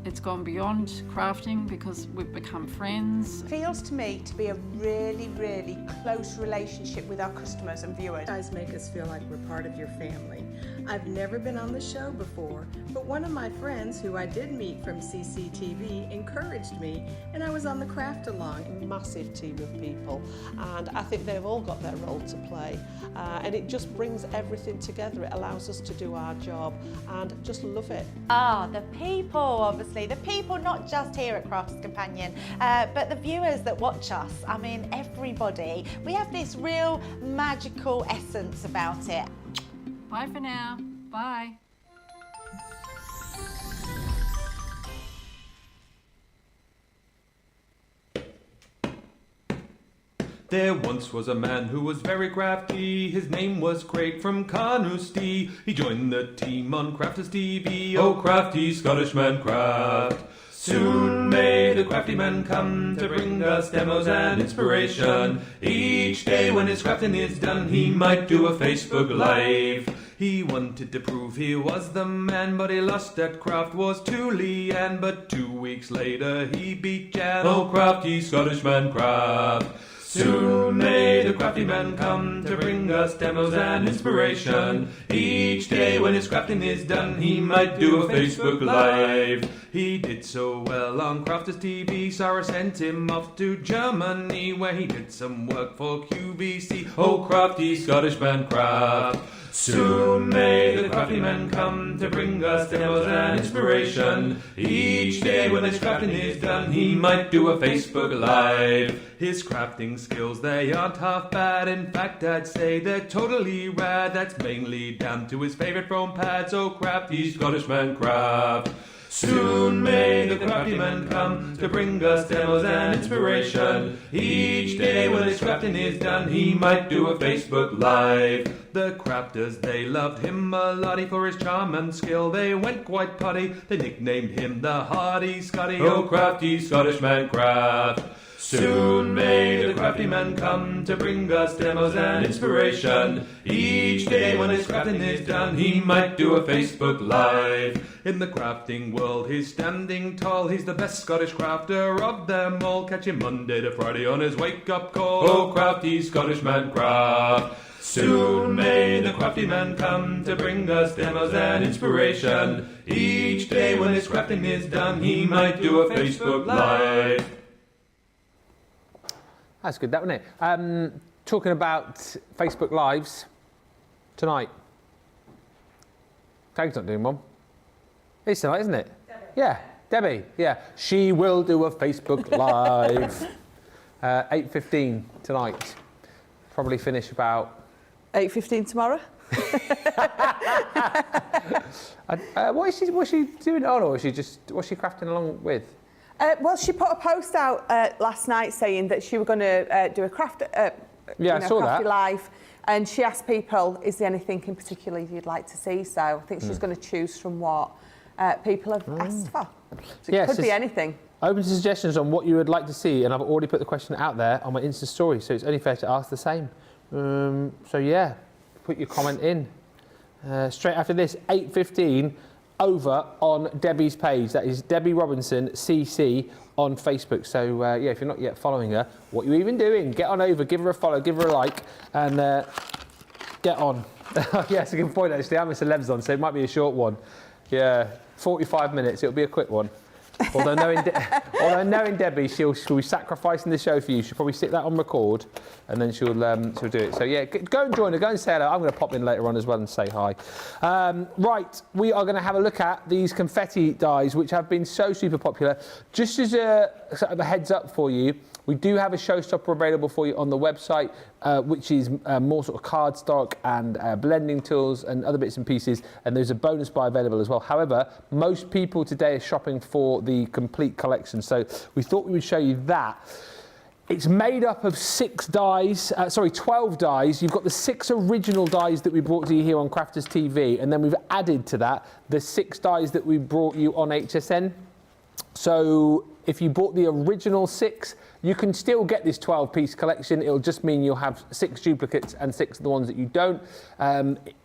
it's gone beyond crafting because we've become friends. It feels to me to be a really close relationship with our customers and viewers. You guys make us feel like we're part of your family. I've never been on the show before, but one of my friends who I did meet from CCTV encouraged me, and I was on the craft along. Massive team of people, and I think they've all got their role to play, and it just brings everything together. It allows us to do our job and just love it. The people, obviously, the people not just here at Crafts Companion, but the viewers that watch us. I mean, everybody. We have this real magical essence about it. Bye for now. Bye. There once was a man who was very crafty. His name was Craig from Carnoustie. He joined the team on Crafters TV. Oh, crafty Scottish man craft. Soon may the crafty man come to bring us demos and inspiration. Each day when his crafting is done, he might do a Facebook Live. He wanted to prove he was the man, but he lost at craft wars to Leanne. But 2 weeks later he beat Jan. Oh, crafty Scottish man craft. Soon may the crafty man come to bring us demos and inspiration. Each day when his crafting is done, he might do a Facebook Live. He did so well on Crafters TV, Sarah sent him off to Germany, where he did some work for QVC. Oh, crafty Scottish man craft. Soon may the crafty men come to bring us demos and inspiration. Each day when his crafting is done, he might do a Facebook Live. His crafting skills, they aren't half bad. In fact, I'd say they're totally rad. That's mainly down to his favourite foam pads. Oh, crafty Scottish man craft. Soon may the crafty men come to bring us demos and inspiration. Each day when his crafting is done, he might do a Facebook Live. The crafters, they loved him a lottie for his charm and skill. They went quite putty, they nicknamed him the Hardy Scotty. Oh, crafty Scottish man craft. Soon may the crafty men come to bring us demos and inspiration. Each day when his crafting is done, he might do a Facebook Live. In the crafting world, he's standing tall. He's the best Scottish crafter of them all. Catch him Monday to Friday on his wake-up call. Oh, crafty Scottish man craft. Soon may the crafty man come to bring us demos and inspiration. Each day when his crafting is done, he might do a Facebook Live. That's good, that wasn't it? Talking about Facebook Lives tonight. Craig's not doing one. It's tonight, isn't it? Debbie. Yeah, Debbie. Yeah, she will do a Facebook Live. 8:15 tonight. Probably finish about 8:15 tomorrow. What's she doing on, or what's she crafting along with? Well, she put a post out last night saying that she was going to do a craft, I saw crafty that. Live, and she asked people, "Is there anything in particular you'd like to see?" So I think she's going to choose from what people have asked for. So it could be anything. Open to suggestions on what you would like to see, and I've already put the question out there on my Insta story, so it's only fair to ask the same. So yeah, put your comment in. Straight after this, 8:15. Over on Debbie's page. That is Debbie Robinson CC on Facebook. So yeah, if you're not yet following her, what are you even doing? Get on over, give her a follow, give her a like, and get on. Yeah, it's a good point actually. I'm a celebs on, so it might be a short one. Yeah, 45 minutes. It'll be a quick one. Although knowing Debbie, she'll be sacrificing the show for you. She'll probably stick that on record, and then she'll do it. So yeah, go and join her. Go and say hello. I'm going to pop in later on as well and say hi. Right, we are going to have a look at these confetti dies, which have been so super popular. Just as a sort of a heads up for you, we do have a showstopper available for you on the website, which is more sort of cardstock and blending tools and other bits and pieces, and there's a bonus buy available as well. However, most people today are shopping for the complete collection, so we thought we would show you that. It's made up of 12 dies. You've got the 6 original dies that we brought to you here on Crafters TV, and then we've added to that the 6 dies that we brought you on HSN. So if you bought the original 6, you can still get this 12-piece collection. It'll just mean you'll have 6 duplicates and 6 of the ones that you don't.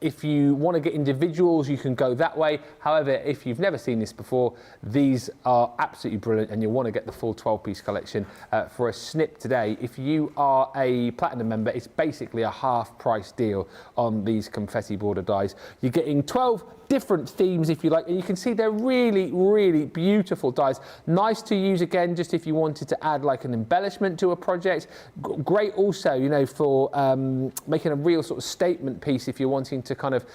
If you want to get individuals, you can go that way. However, if you've never seen this before, these are absolutely brilliant, and you'll want to get the full 12-piece collection for a snip today. If you are a Platinum member, it's basically a half-price deal on these Confetti Border Dies. You're getting 12 different themes, if you like, and you can see they're really, really beautiful dies. Nice to use again, just if you wanted to add like an embellishment to a project. Great also, you know, for making a real sort of statement piece if you're wanting to kind of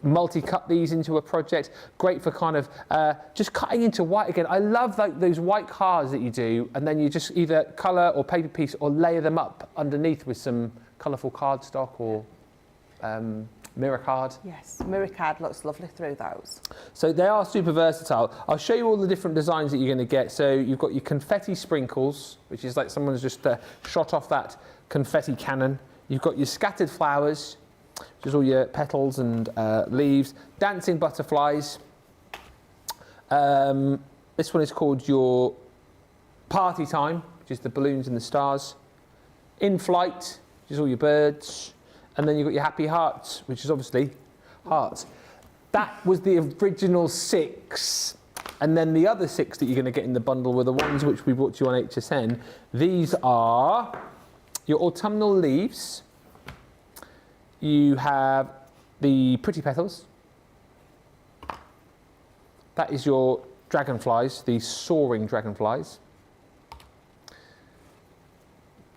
multi-cut these into a project. Great for kind of just cutting into white again. I love like those white cards that you do, and then you just either colour or paper piece or layer them up underneath with some colourful cardstock or mirror card. Yes, mirror card looks lovely through those. So they are super versatile. I'll show you all the different designs that you're going to get. So you've got your confetti sprinkles, which is like someone's just shot off that confetti cannon. You've got your scattered flowers, which is all your petals and leaves. Dancing butterflies. This one is called your party time, which is the balloons and the stars. In flight, which is all your birds. And then you've got your happy hearts, which is obviously hearts. That was the original 6. And then the other 6 that you're going to get in the bundle were the ones which we brought to you on HSN. These are your autumnal leaves. You have the pretty petals. That is your dragonflies, the soaring dragonflies.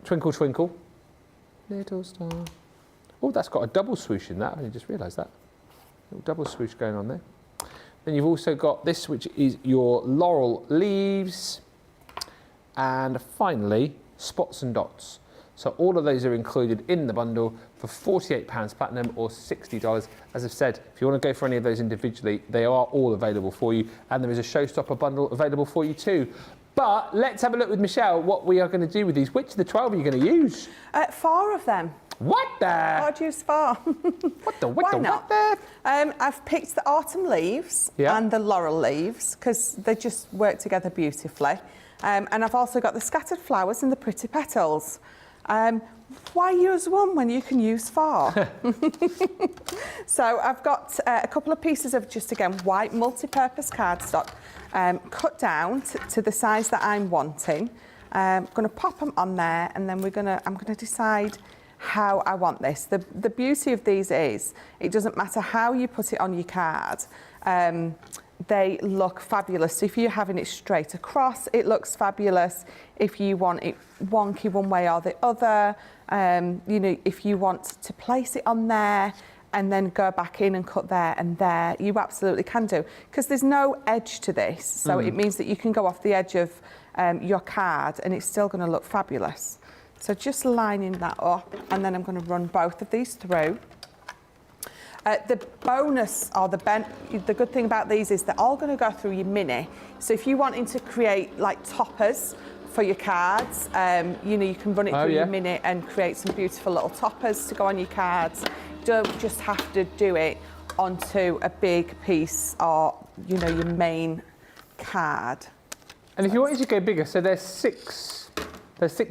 Twinkle, twinkle, little star. Oh, that's got a double swoosh in that. I just realised that. A little double swoosh going on there. Then you've also got this, which is your laurel leaves. And finally, spots and dots. So all of those are included in the bundle for £48 platinum or $60. As I've said, if you want to go for any of those individually, they are all available for you. And there is a Showstopper bundle available for you too. But let's have a look with Michelle what we are going to do with these. Which of the 12 are you going to use? 4 of them. What the? I'd use 4. Why not? I've picked the autumn leaves and the laurel leaves because they just work together beautifully. And I've also got the scattered flowers and the pretty petals. Why use one when you can use 4? So I've got a couple of pieces of just again white multi-purpose cardstock cut down to the size that I'm wanting. I'm going to pop them on there, and then I'm going to decide how I want this. The beauty of these is it doesn't matter how you put it on your card. They look fabulous. If you're having it straight across, it looks fabulous. If you want it wonky one way or the other, you know, if you want to place it on there and then go back in and cut there and there, you absolutely can do. Because there's no edge to this, so it means that you can go off the edge of your card and it's still going to look fabulous. So just lining that up, and then I'm going to run both of these through. The bonus or the good thing about these is they're all going to go through your mini. So if you're wanting to create like toppers for your cards, you know, you can run it through your mini and create some beautiful little toppers to go on your cards. Don't just have to do it onto a big piece or, you know, your main card. And if you wanted to go bigger, so they're 6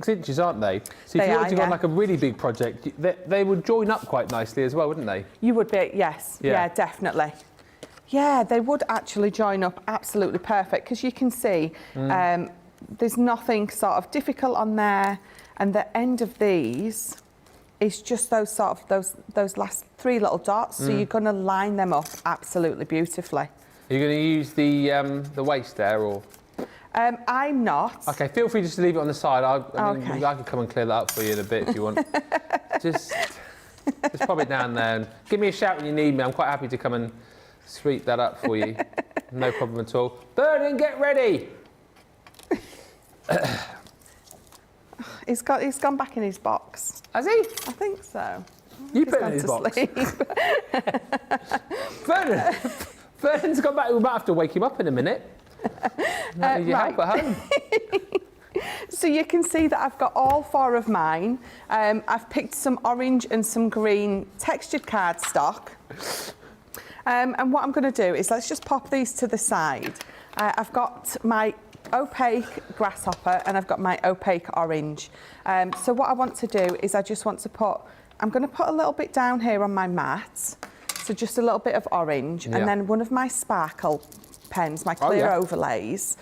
inches, aren't they? So if you wanted to go on like a really big project, they would join up quite nicely as well, wouldn't they? You would be, yes. Yeah, definitely. Yeah, they would actually join up absolutely perfect because you can see there's nothing sort of difficult on there, and the end of these is just those sort of those last 3 little dots. So you're going to line them up absolutely beautifully. Are you going to use the waist there, or? I'm not. Okay, feel free just to leave it on the side. I can come and clear that up for you in a bit if you want. just pop it down there and give me a shout when you need me. I'm quite happy to come and sweep that up for you. No problem at all. Vernon, get ready. He's gone back in his box. Has he? I think so. You put him in his box. Vernon's gone back. We might have to wake him up in a minute. Need your help at home. So you can see that I've got all 4 of mine. I've picked some orange and some green textured cardstock. And what I'm going to do is let's just pop these to the side. I've got my opaque grasshopper and I've got my opaque orange. So what I want to do is I'm going to put a little bit down here on my mat. So just a little bit of orange, and then one of my sparkle pens, my clear overlays.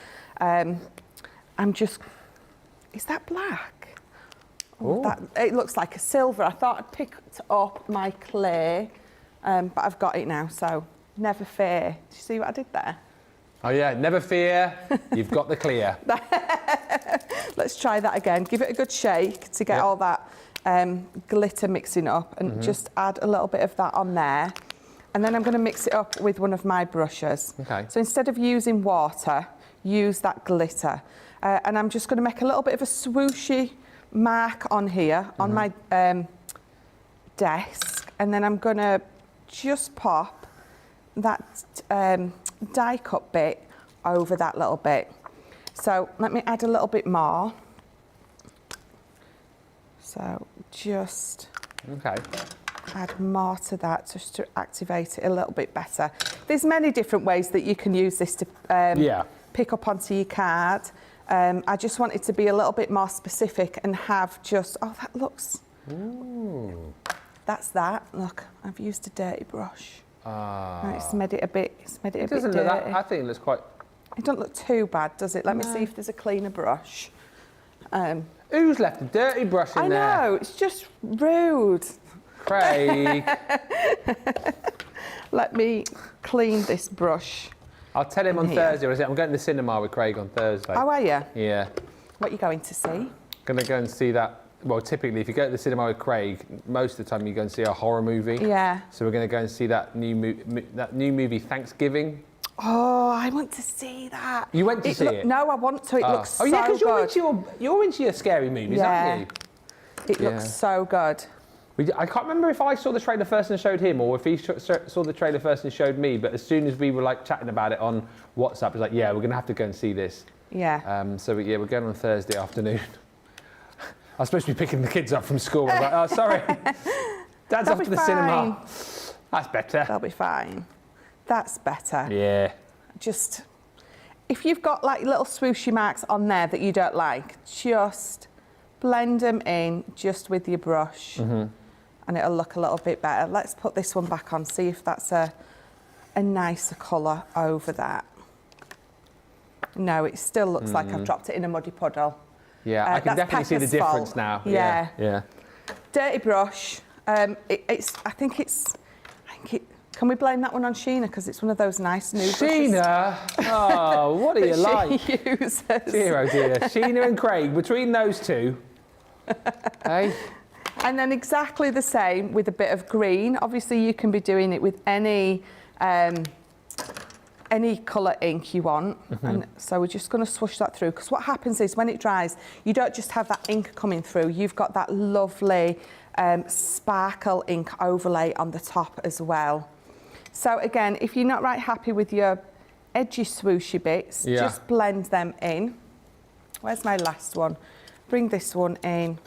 Is that black? It looks like a silver. I thought I'd picked up my clear, but I've got it now, so never fear. Do you see what I did there? Oh yeah, never fear, you've got the clear. Let's try that again. Give it a good shake to get all that glitter mixing up, and just add a little bit of that on there. And then I'm going to mix it up with one of my brushes. Okay. So instead of using water, use that glitter. And I'm just going to make a little bit of a swooshy mark on here, on my desk. And then I'm going to just pop that die cut bit over that little bit. So let me add a little bit more. So just add more to that just to activate it a little bit better. There's many different ways that you can use this to pick up onto your card. I just want it to be a little bit more specific and have just, that looks, that's that. Look, I've used a dirty brush. It's made it a bit, dirty. I think it looks quite... It doesn't look too bad, does it? Let me see if there's a cleaner brush. Who's left a dirty brush in there? I know, it's just rude. Craig. Let me clean this brush. I'll tell him on Thursday. I'm going to the cinema with Craig on Thursday. Oh, are you? Yeah. What are you going to see? Going to go and see that well, typically, if you go to the cinema with Craig, most of the time you go and see a horror movie. Yeah. So we're going to go and see that new movie, Thanksgiving. Oh, I want to see that. You went to see it? No, I want to. It looks so good. Oh, yeah, because you're into your scary movies, aren't you? It looks so good. I can't remember if I saw the trailer first and showed him, or if he saw the trailer first and showed me. But as soon as we were like chatting about it on WhatsApp, it was like, yeah, we're going to have to go and see this. Yeah. So we're going on Thursday afternoon. I was supposed to be picking the kids up from school. I was like, oh, sorry. Dad's off to the cinema. That's better. That'll be fine. That's better. Yeah. Just, if you've got like little swooshy marks on there that you don't like, just blend them in just with your brush and it'll look a little bit better. Let's put this one back on, see if that's a nicer colour over that. No, it still looks like I've dropped it in a muddy puddle. Yeah, I can definitely see the difference now. Yeah. Yeah. Dirty brush. Can we blame that one on Sheena because it's one of those nice new brushes? Sheena? Oh, what are you like? She uses. Dear, oh dear. Sheena and Craig, between those two. Hey? And then exactly the same with a bit of green. Obviously, you can be doing it with any colour ink you want. And so we're just going to swoosh that through because what happens is when it dries, you don't just have that ink coming through, you've got that lovely sparkle ink overlay on the top as well. So again, if you're not right happy with your edgy swooshy bits, just blend them in. Where's my last one? Bring this one in.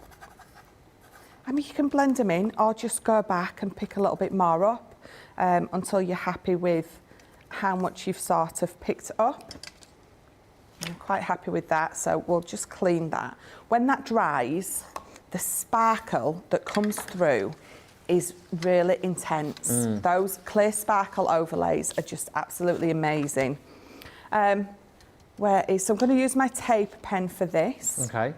I mean, you can blend them in or just go back and pick a little bit more up until you're happy with how much you've sort of picked up. I'm quite happy with that, so we'll just clean that. When that dries, the sparkle that comes through is really intense. Those clear sparkle overlays are just absolutely amazing. So I'm going to use my tape pen for this. Okay.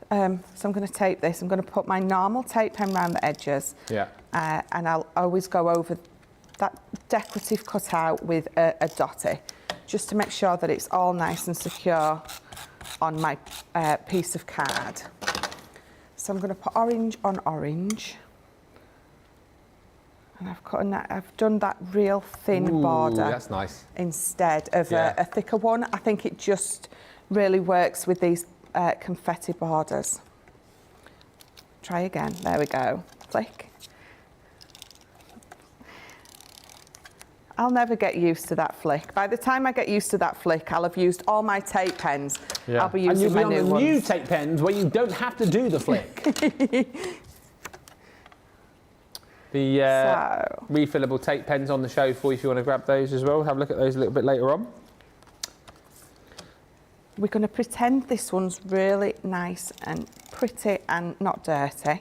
So I'm going to tape this. I'm going to put my normal tape pen around the edges. Yeah. And I'll always go over that decorative cutout with a dotty, just to make sure that it's all nice and secure on my piece of card. So I'm going to put orange on orange. And I've done that real thin border. That's nice. Instead of a thicker one. I think it just really works with these confetti borders. Try again. There we go. Flick. I'll never get used to that flick. By the time I get used to that flick, I'll have used all my tape pens. Yeah. I'll be using my new ones. And you'll be on the new tape pens where you don't have to do the flick. The refillable tape pens on the show for you if you want to grab those as well. Have a look at those a little bit later on. We're going to pretend this one's really nice and pretty and not dirty.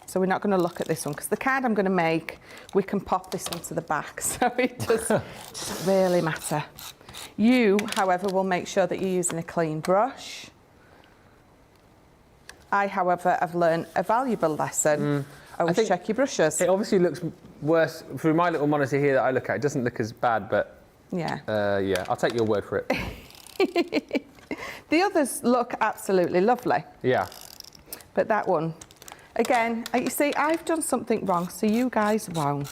So we're not going to look at this one because the card I'm going to make, we can pop this one to the back. So it doesn't really matter. You, however, will make sure that you're using a clean brush. I, however, have learned a valuable lesson. Always check your brushes. It obviously looks worse through my little monitor here that I look at. It doesn't look as bad, but yeah, I'll take your word for it. The others look absolutely lovely. Yeah. But that one, again, you see, I've done something wrong, so you guys won't.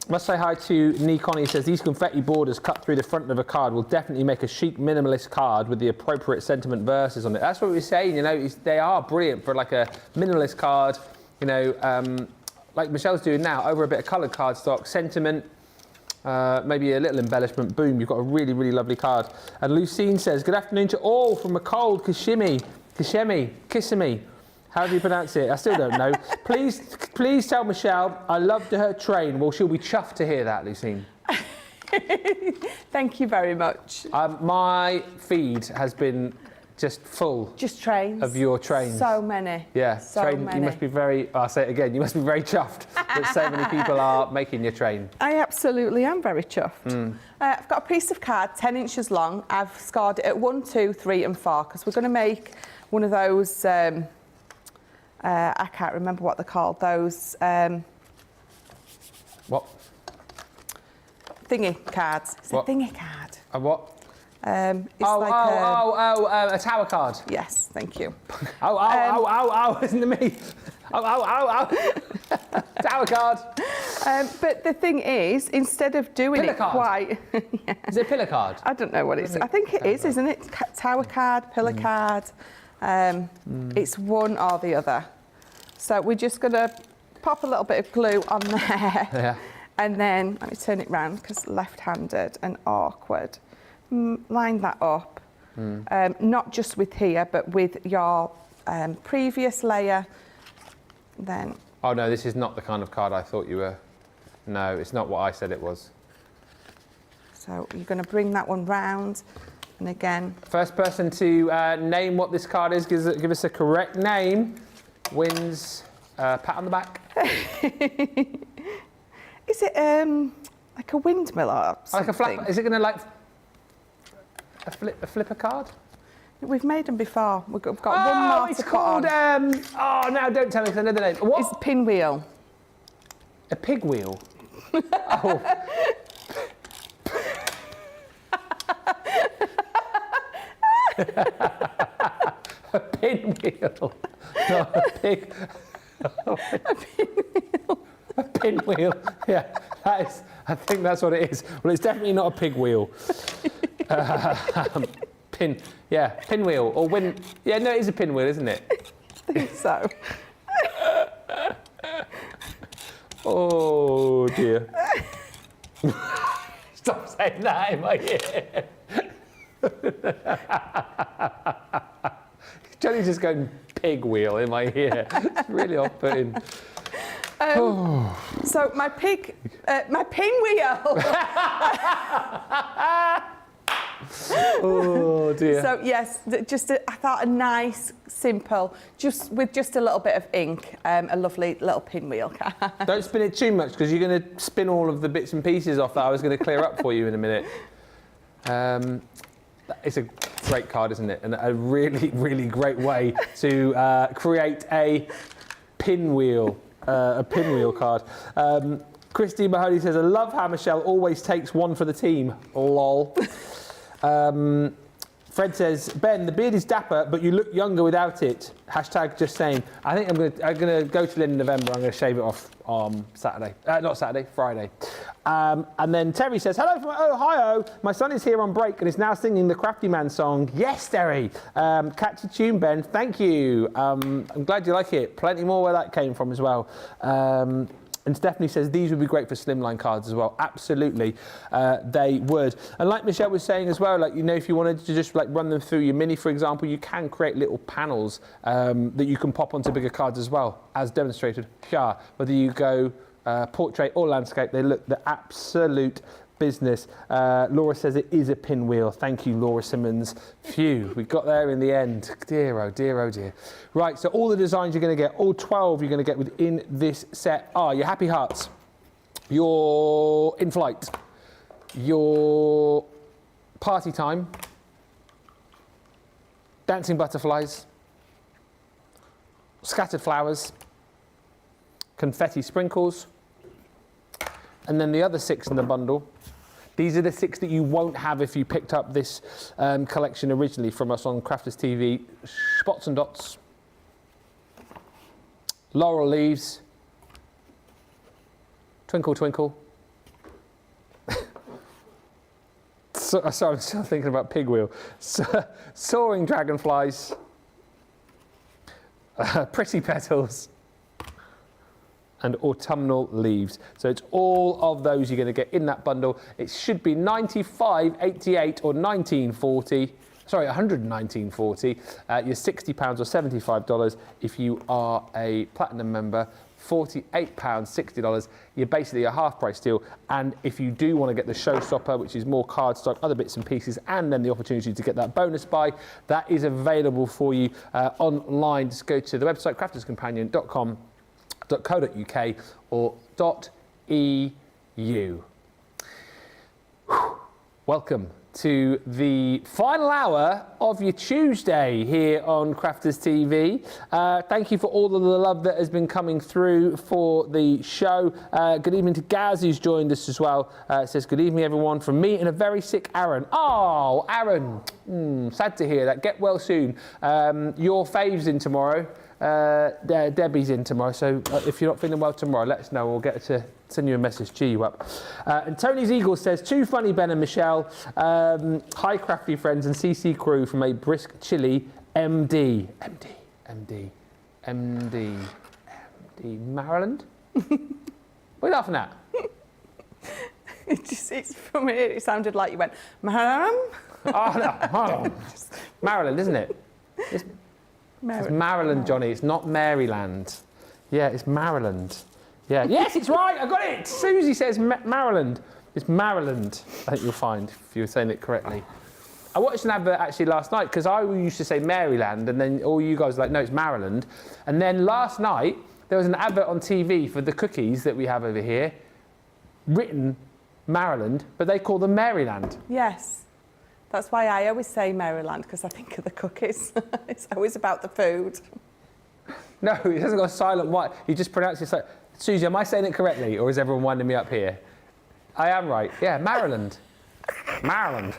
Must say hi to Nikon. He says, these confetti borders cut through the front of a card will definitely make a chic minimalist card with the appropriate sentiment verses on it. That's what we were saying, you know, they are brilliant for like a minimalist card, you know, like Michelle's doing now, over a bit of coloured cardstock, sentiment, maybe a little embellishment, boom, you've got a really, really lovely card. And Lucine says, good afternoon to all from a cold Kissimmee, however you pronounce it, I still don't know. Please tell Michelle I loved her train. Well, she'll be chuffed to hear that, Lucine. Thank you very much. My feed has been just full. Just trains. Of your trains. So many. Yeah, so many. You must be very, I'll say it again, you must be very chuffed that so many people are making your train. I absolutely am very chuffed. I've got a piece of card 10 inches long. I've scored it at 1, 2, 3 and 4 because we're going to make one of those, I can't remember what they're called, those... what? Thingy cards. It's what? A thingy card. A what? It's a tower card. Yes. thank you. Oh, isn't it me? Oh. Tower card. But the thing is, instead of doing pillar it card. quite... Yeah. Is it a pillar card? I don't know what it is. I think it is, isn't it? Tower card, pillar card. It's one or the other. So we're just going to pop a little bit of glue on there. Yeah. And then, let me turn it round because left-handed and awkward. Line that up. Not just with here, but with your previous layer. Then. Oh no, this is not the kind of card I thought you were. No, it's not what I said it was. So you're going to bring that one round, and again. First person to name what this card is, give us a correct name, wins pat on the back. Is it like a windmill or something? Like a flap? Is it going to like a flipper card? We've made them before. We've got one more it's to put called. on. Oh, now don't tell me because I know the name. What? It's Pinwheel. A pig wheel. Oh. A pinwheel. Not a pig. A pinwheel. A pinwheel. Yeah, that is. I think that's what it is. Well, it's definitely not a pig wheel. Pinwheel or wind. Yeah, no, it is a pinwheel, isn't it? I think so. Oh dear. Stop saying that in my ear. Johnny's just going pig wheel in my ear. It's really off-putting. So my pinwheel. Oh dear. So yes, I thought a nice, simple, with just a little bit of ink, a lovely little pinwheel card. Don't spin it too much because you're going to spin all of the bits and pieces off that I was going to clear up for you in a minute. It's a great card, isn't it? And a really, really great way to create a pinwheel card. Christy Mahoney says, I love how Michelle always takes one for the team. Lol. Fred says, Ben, the beard is dapper, but you look younger without it. Hashtag just saying. I think I'm gonna go to Lynn in November. I'm gonna shave it off on Saturday. Not Saturday, Friday. And then Terry says, hello from Ohio. My son is here on break and is now singing the Crafty Man song. Yes, Terry. Catch a tune, Ben. Thank you. I'm glad you like it. Plenty more where that came from as well. And Stephanie says these would be great for slimline cards as well. Absolutely, they would. And like Michelle was saying as well, like, you know, if you wanted to just like run them through your mini, for example, you can create little panels that you can pop onto bigger cards as well, as demonstrated here. Whether you go portrait or landscape, they look the absolute business. Laura says it is a pinwheel. Thank you, Laura Simmons. Phew, we got there in the end. Dear, oh dear, oh dear. Right, so all the designs you're going to get, all 12 you're going to get within this set are your happy hearts, your in flight, your party time, dancing butterflies, scattered flowers, confetti sprinkles, and then the other 6 in the bundle. These are the 6 that you won't have if you picked up this collection originally from us on Crafters TV. Spots and dots, laurel leaves, twinkle twinkle. Sorry, I'm still thinking about pig wheel. Soaring dragonflies, pretty petals, and autumnal leaves. So it's all of those you're going to get in that bundle. It should be $95.88 or $19.40. Sorry, $119.40. You're £60 or $75 if you are a platinum member. £48, $60. You're basically a half price deal. And if you do want to get the showstopper, which is more cardstock, other bits and pieces, and then the opportunity to get that bonus buy, that is available for you online. Just go to the website crafterscompanion.com.co.uk or .eu. Welcome to the final hour of your Tuesday here on Crafters TV. Thank you for all of the love that has been coming through for the show. Good evening to Gaz, who's joined us as well. Says, good evening, everyone, from me and a very sick Aaron. Oh, Aaron, Sad to hear that. Get well soon. Your fave's in tomorrow. Debbie's in tomorrow, so if you're not feeling well tomorrow, let us know. We'll get her to send you a message, cheer you up. And Tony's Eagle says, too funny, Ben and Michelle. Hi, Crafty friends and CC crew from a brisk chilly MD. Maryland? What are you laughing at? It's from here, it sounded like you went, Maryland? Maryland, isn't it? It's Maryland, Johnny. It's not Maryland. Yeah, it's Maryland. Yeah. Yes, it's right. I got it. Susie says Maryland. It's Maryland. I think you'll find if you're saying it correctly. I watched an advert actually last night because I used to say Maryland, and then all you guys were like, no, it's Maryland. And then last night there was an advert on TV for the cookies that we have over here, written Maryland, but they call them Maryland. Yes. That's why I always say Maryland, because I think of the cookies. It's always about the food. No, it hasn't got a silent Y. You just pronounce it like, Susie, am I saying it correctly, or is everyone winding me up here? I am right. Yeah, Maryland. Maryland.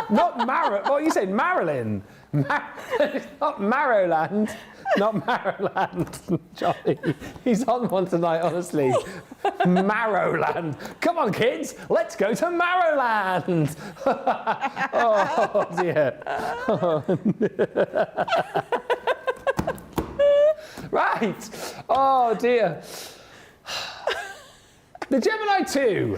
Not What are you saying? Marilyn. It's not Maryland. Not Maryland, Johnny. He's on one tonight, honestly. Marrowland. Come on, kids, let's go to Marrowland. Oh, dear. Right. Oh, dear. The Gemini 2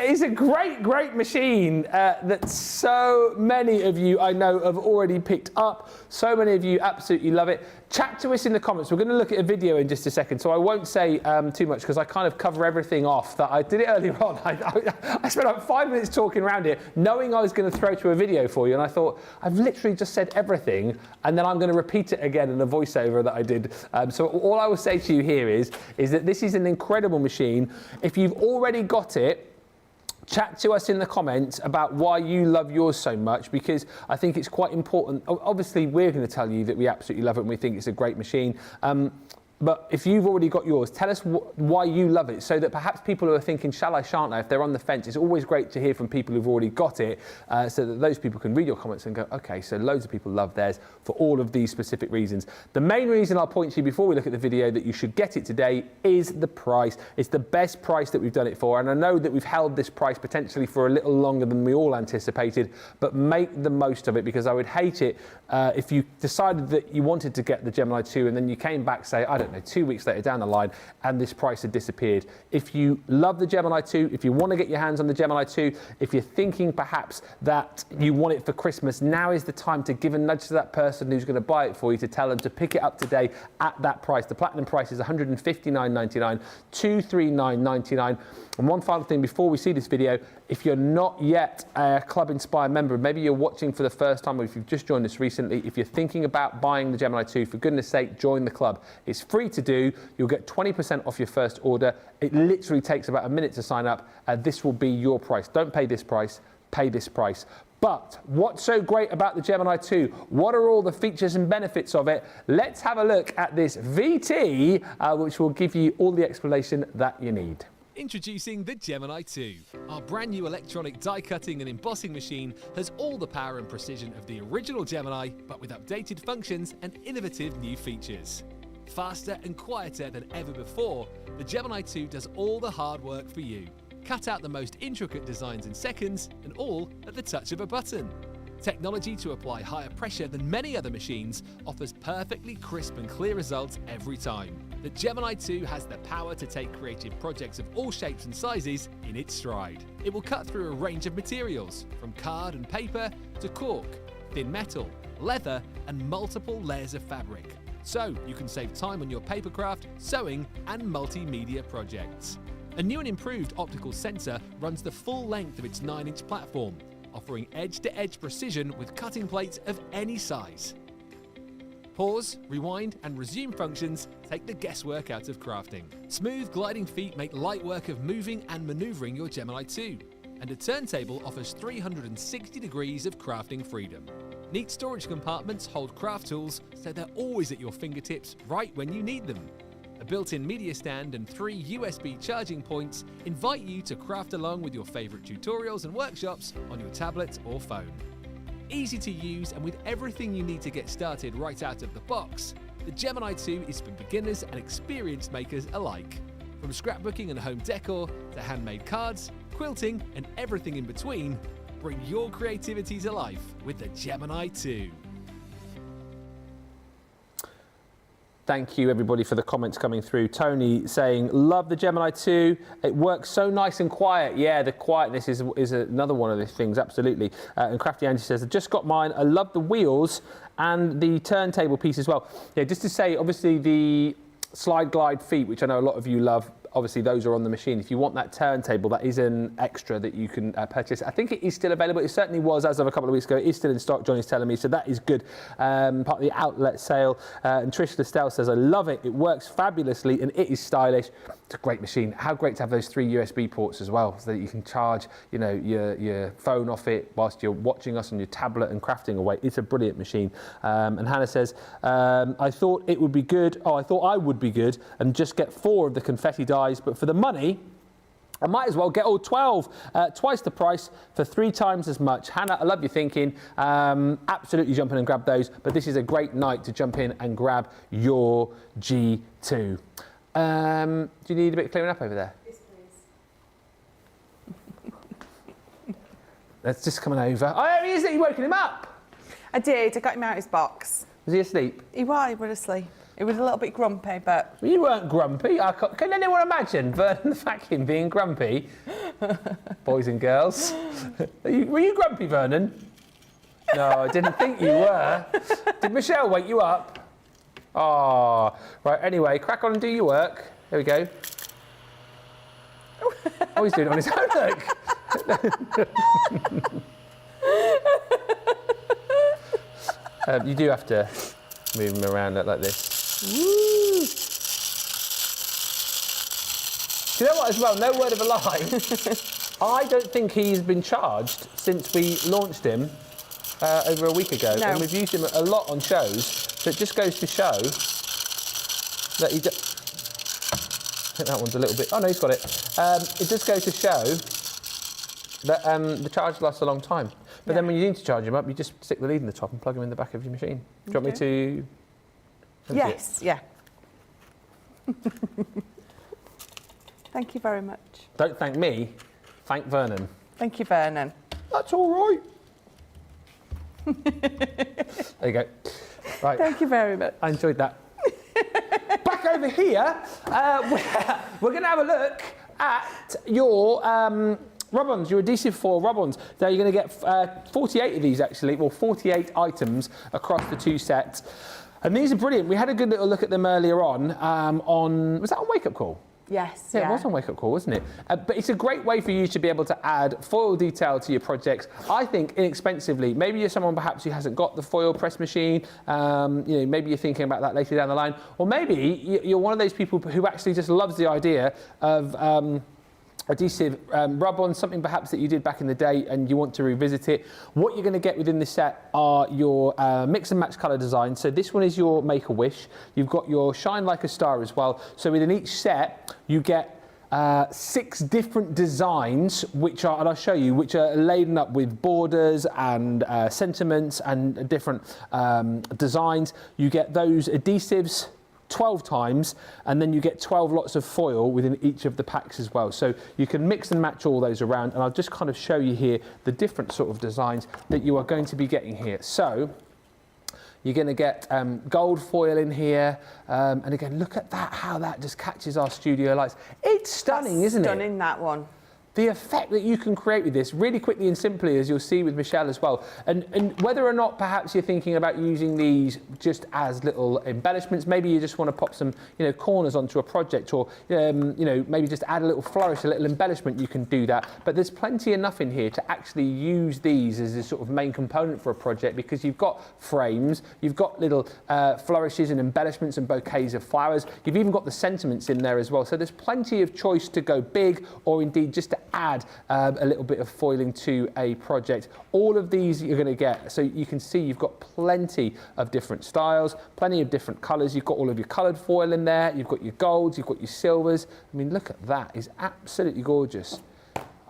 is a great machine that so many of you I know have already picked up. So many of you absolutely love it. Chat to us in the comments. We're going to look at a video in just a second, so I won't say too much because I kind of cover everything off. That I did it earlier on. I spent about 5 minutes talking around it, knowing I was going to throw to a video for you, and I thought, I've literally just said everything, and then I'm going to repeat it again in a voiceover that I did. So all I will say to you here is that this is an incredible machine. If you've already got it, chat to us in the comments about why you love yours so much, because I think it's quite important. Obviously, we're going to tell you that we absolutely love it and we think it's a great machine. But if you've already got yours, tell us why you love it, so that perhaps people who are thinking, shall I, shan't I, if they're on the fence, it's always great to hear from people who've already got it, so that those people can read your comments and go, okay, so loads of people love theirs for all of these specific reasons. The main reason I'll point to you before we look at the video that you should get it today is the price. It's the best price that we've done it for, and I know that we've held this price potentially for a little longer than we all anticipated, but make the most of it, because I would hate it if you decided that you wanted to get the Gemini 2 and then you came back, say, I don't know, 2 weeks later down the line, and this price had disappeared. If you love the Gemini 2, if you want to get your hands on the Gemini 2, if you're thinking perhaps that you want it for Christmas, now is the time to give a nudge to that person who's going to buy it for you, to tell them to pick it up today at that price. The platinum price is $159.99, $239.99. And one final thing before we see this video, if you're not yet a Club Inspire member, maybe you're watching for the first time, or if you've just joined us recently, if you're thinking about buying the Gemini 2, for goodness sake, join the club. It's free to do. You'll get 20% off your first order. It literally takes about a minute to sign up. This will be your price. Don't pay this price, pay this price. But what's so great about the Gemini 2? What are all the features and benefits of it? Let's have a look at this VT, which will give you all the explanation that you need. Introducing the Gemini 2. Our brand new electronic die cutting and embossing machine has all the power and precision of the original Gemini, but with updated functions and innovative new features. Faster and quieter than ever before, the Gemini 2 does all the hard work for you. Cut out the most intricate designs in seconds, and all at the touch of a button. Technology to apply higher pressure than many other machines offers perfectly crisp and clear results every time. The Gemini 2 has the power to take creative projects of all shapes and sizes in its stride. It will cut through a range of materials, from card and paper to cork, thin metal, leather, and multiple layers of fabric. So you can save time on your papercraft, sewing, and multimedia projects. A new and improved optical sensor runs the full length of its 9-inch platform, offering edge-to-edge precision with cutting plates of any size. Pause, rewind, and resume functions take the guesswork out of crafting. Smooth gliding feet make light work of moving and maneuvering your Gemini 2. And a turntable offers 360 degrees of crafting freedom. Neat storage compartments hold craft tools so they're always at your fingertips right when you need them. A built-in media stand and 3 USB charging points invite you to craft along with your favourite tutorials and workshops on your tablet or phone. Easy to use and with everything you need to get started right out of the box, the Gemini 2 is for beginners and experienced makers alike. From scrapbooking and home decor to handmade cards, quilting and everything in between, bring your creativity to life with the Gemini 2. Thank you, everybody, for the comments coming through. Tony saying, love the Gemini 2. It works so nice and quiet. Yeah, the quietness is another one of the things, absolutely. And Crafty Angie says, I just got mine. I love the wheels and the turntable piece as well. Yeah, just to say, obviously, the slide glide feet, which I know a lot of you love, obviously those are on the machine. If you want that turntable, that is an extra that you can purchase. I think it is still available. It certainly was as of a couple of weeks ago. It is still in stock, Johnny's telling me, so that is good. Part of the outlet sale. And Trish Lestelle says, I love it. It works fabulously and it is stylish. It's a great machine. How great to have those 3 USB ports as well, so that you can charge, you know, your phone off it whilst you're watching us on your tablet and crafting away. It's a brilliant machine. And Hannah says, I thought it would be good. Oh, I thought I would be good and just get 4 of the confetti dies, but for the money, I might as well get all 12, twice the price for 3 times as much. Hannah, I love your thinking. Absolutely jump in and grab those, but this is a great night to jump in and grab your G2. Do you need a bit of clearing up over there? Yes, please. That's just coming over. Oh, he is. You woken him up? I did. I got him out of his box. Was he asleep? He was asleep. He was a little bit grumpy, but... You weren't grumpy. Can anyone imagine Vernon the vacuum being grumpy? Boys and girls. Were you grumpy, Vernon? No, I didn't think you were. Did Michelle wake you up? Oh, right, anyway, crack on and do your work. There we go. Oh, he's doing it on his own, look. You do have to move him around like this. Woo. Do you know what, as well, no word of a lie, I don't think he's been charged since we launched him over a week ago. No. And we've used him a lot on shows, so it just goes to show that he... I think that one's a little bit... Oh, no, he's got it. It just goes to show that the charge lasts a long time. But then when you need to charge him up, you just stick the lead in the top and plug him in the back of your machine. Do you want me to... Yes, yeah. Thank you very much. Don't thank me, thank Vernon. Thank you, Vernon. That's all right. There you go. Right. Thank you very much. I enjoyed that. Back over here, we're going to have a look at your rub-ons, your adhesive foil rub-ons. Now you're going to get 48 of these actually, well 48 items across the 2 sets. And these are brilliant. We had a good little look at them earlier on, was that on Wake Up Call? Yes. Yeah, it was on Wake Up Call, wasn't it? But it's a great way for you to be able to add foil detail to your projects. I think inexpensively. Maybe you're someone perhaps who hasn't got the foil press machine. You know, maybe you're thinking about that later down the line. Or maybe you're one of those people who actually just loves the idea of adhesive rub-on, something perhaps that you did back in the day and you want to revisit it. What you're going to get within this set are your mix and match colour designs. So this one is your Make-A-Wish. You've got your Shine Like a Star as well. So within each set, you get 6 different designs, which are, and I'll show you, which are laden up with borders and sentiments and different designs. You get those adhesives 12 times, and then you get 12 lots of foil within each of the packs as well. So you can mix and match all those around, and I'll just kind of show you here the different sort of designs that you are going to be getting here. So you're going to get gold foil in here, and again, look at that, how that just catches our studio lights. It's stunning, isn't it? Stunning, that one. The effect that you can create with this really quickly and simply, as you'll see with Michelle as well. And whether or not perhaps you're thinking about using these just as little embellishments, maybe you just want to pop some, you know, corners onto a project, or you know, maybe just add a little flourish, a little embellishment, you can do that. But there's plenty enough in here to actually use these as a sort of main component for a project, because you've got frames, you've got little flourishes and embellishments and bouquets of flowers. You've even got the sentiments in there as well. So there's plenty of choice to go big, or indeed just to add a little bit of foiling to a project. All of these you're going to get, so you can see you've got plenty of different styles, plenty of different colours. You've got all of your coloured foil in there, you've got your golds, you've got your silvers. I mean, look at that, it's absolutely gorgeous.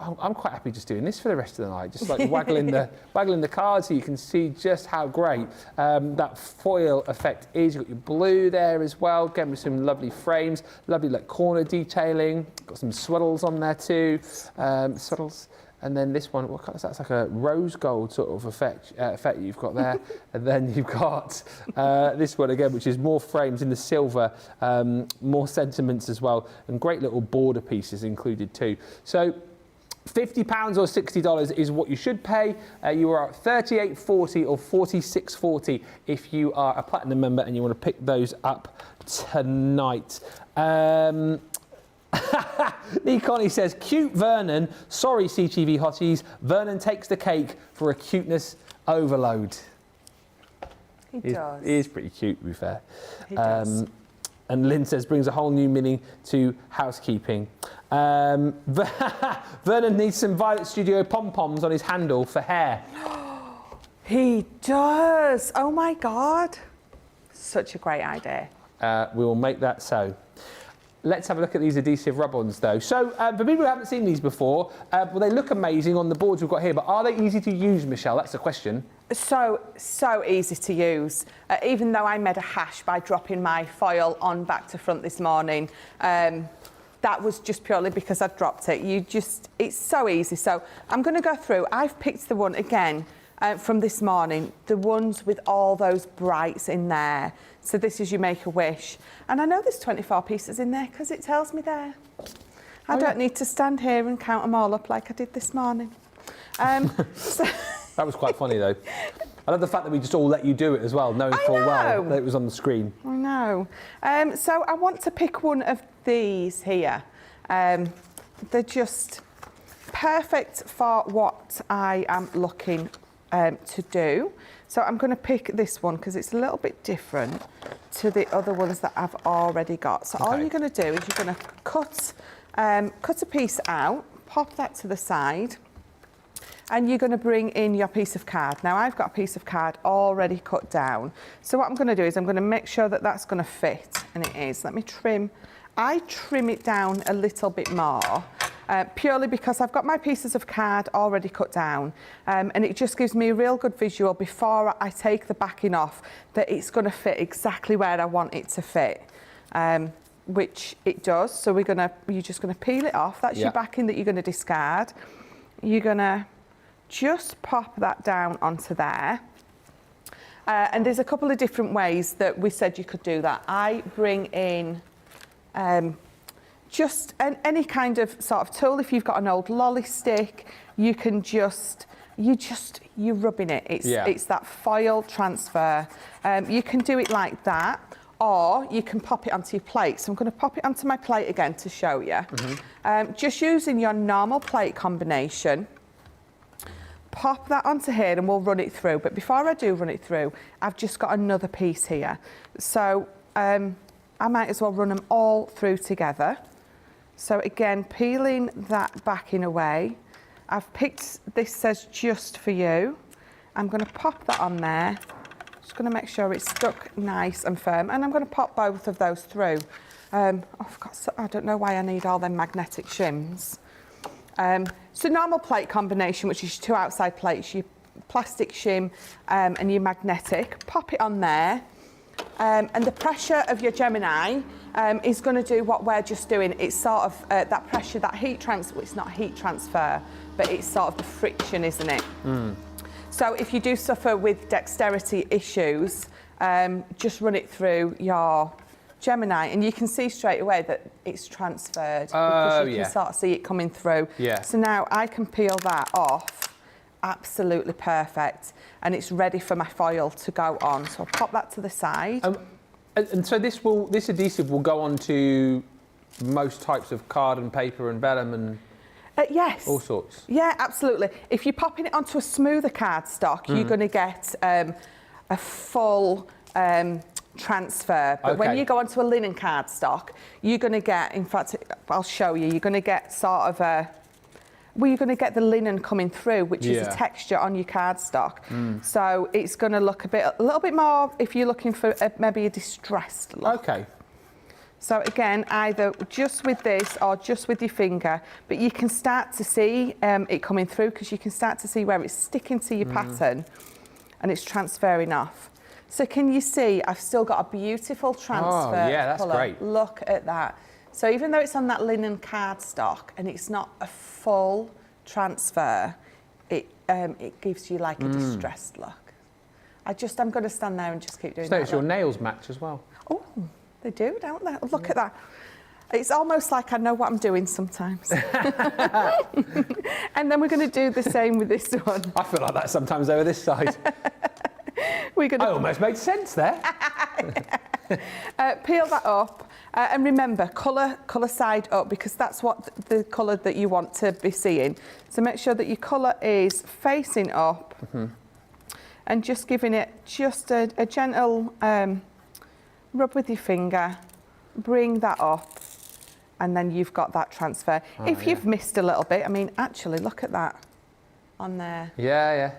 I'm quite happy just doing this for the rest of the night, just like waggling the card so you can see just how great that foil effect is. You've got your blue there as well, again with some lovely frames, lovely like corner detailing, got some swaddles on there too, swaddles. And then this one, what colour is that? It's like a rose gold sort of effect you've got there. And then you've got this one again, which is more frames in the silver, more sentiments as well, and great little border pieces included too. So £50 or $60 is what you should pay. You are at $38.40 or $46.40 if you are a platinum member and you want to pick those up tonight. Lee Connie says, cute Vernon. Sorry, CTV hotties. Vernon takes the cake for a cuteness overload. He does. He is pretty cute, to be fair. He does. And Lynn says, brings a whole new meaning to housekeeping. Vernon needs some Violet Studio pom-poms on his handle for hair. He does. Oh my God. Such a great idea. We will make that so. Let's have a look at these adhesive rub-ons though. So for people who haven't seen these before, well, they look amazing on the boards we've got here, but are they easy to use, Michelle? That's the question. So easy to use. Even though I made a hash by dropping my foil on back to front this morning, that was just purely because I dropped it. It's so easy. So I'm going to go through. I've picked the one again from this morning, the ones with all those brights in there. So this is your Make-A-Wish. And I know there's 24 pieces in there because it tells me there. I don't need to stand here and count them all up like I did this morning. That was quite funny though. I love the fact that we just all let you do it as well, knowing full well that it was on the screen. I know. So I want to pick one of these here. They're just perfect for what I am looking to do. So I'm going to pick this one because it's a little bit different to the other ones that I've already got. So all you're going to do is you're going to cut a piece out, pop that to the side, and you're going to bring in your piece of card. Now I've got a piece of card already cut down. So what I'm going to do is I'm going to make sure that that's going to fit, and it is. Let me trim. I trim it down a little bit more. Purely because I've got my pieces of card already cut down, and it just gives me a real good visual before I take the backing off that it's going to fit exactly where I want it to fit, which it does. So you're just going to peel it off. That's your backing that you're going to discard. You're going to just pop that down onto there. And there's a couple of different ways that we said you could do that. I bring in just any kind of sort of tool. If you've got an old lolly stick, you can you're rubbing it. It's that foil transfer. You can do it like that, or you can pop it onto your plate. So I'm going to pop it onto my plate again to show you. Just using your normal plate combination, pop that onto here and we'll run it through. But before I do run it through, I've just got another piece here. So I might as well run them all through together. So again, peeling that backing away. I've picked, this says just for you. I'm going to pop that on there. Just going to make sure it's stuck nice and firm. And I'm going to pop both of those through. I don't know why I need all them magnetic shims. So normal plate combination, which is your two outside plates, your plastic shim and your magnetic. Pop it on there. And the pressure of your Gemini is going to do what we're just doing. It's sort of that pressure, that heat transfer. Well, it's not heat transfer, but it's sort of the friction, isn't it? So if you do suffer with dexterity issues, just run it through your Gemini and you can see straight away that it's transferred because you can sort of see it coming through. So now I can peel that off. Absolutely perfect, and it's ready for my foil to go on. So I'll pop that to the side. And so this adhesive will go on to most types of card and paper and vellum and yes, all sorts. Yeah, absolutely. If you're popping it onto a smoother cardstock, you're going to get a full transfer. But when you go onto a linen cardstock, you're going to get, in fact, I'll show you, you're going to get sort of we're going to get the linen coming through, which is a texture on your cardstock. So it's going to look a little bit more if you're looking for maybe a distressed look. Okay. So again, either just with this or just with your finger, but you can start to see it coming through because you can start to see where it's sticking to your pattern and it's transferring off. So can you see I've still got a beautiful transfer that's colour. great. Look at that. So even though it's on that linen cardstock and it's not a full transfer, it gives you like a distressed look. I'm going to stand there and just keep doing that. Notice your nails match as well. Oh, they do, don't they? Look at that. It's almost like I know what I'm doing sometimes. And then we're going to do the same with this one. I feel like that sometimes over this side. I almost made sense there. Peel that up and remember, colour side up because that's what the colour that you want to be seeing. So make sure that your colour is facing up and just giving it just a gentle rub with your finger, bring that up, and then you've got that transfer. If you've missed a little bit, I mean, actually, look at that on there. Yeah.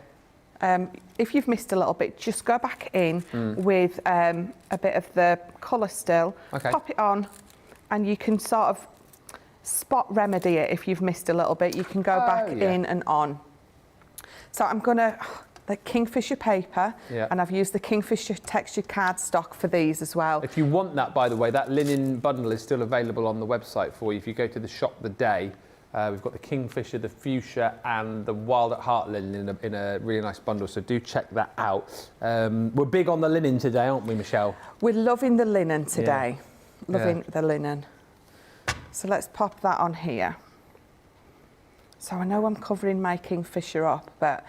If you've missed a little bit, just go back in with a bit of the colour still, pop it on, and you can sort of spot remedy it if you've missed a little bit. You can go back in and on. So I'm going to... the Kingfisher paper, and I've used the Kingfisher textured cardstock for these as well. If you want that, by the way, that linen bundle is still available on the website for you. If you go to the shop the day, we've got the Kingfisher, the fuchsia, and the Wild at Heart linen in a really nice bundle, so do check that out. We're big on the linen today, aren't we, Michelle? We're loving the linen today. Loving the linen. So let's pop that on here. So I know I'm covering my Kingfisher up, but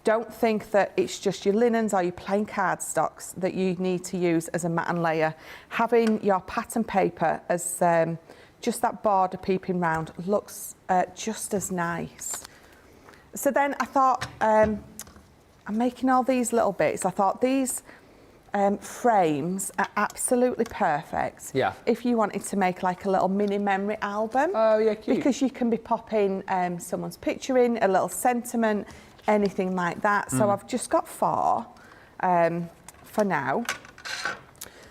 don't think that it's just your linens or your plain cardstocks that you need to use as a mat and layer. Having your pattern paper as just that border peeping round looks just as nice. So then I thought, I'm making all these little bits. I thought these frames are absolutely perfect if you wanted to make like a little mini memory album. Oh, yeah, cute. Because you can be popping someone's picture in, a little sentiment, anything like that. So I've just got 4 for now.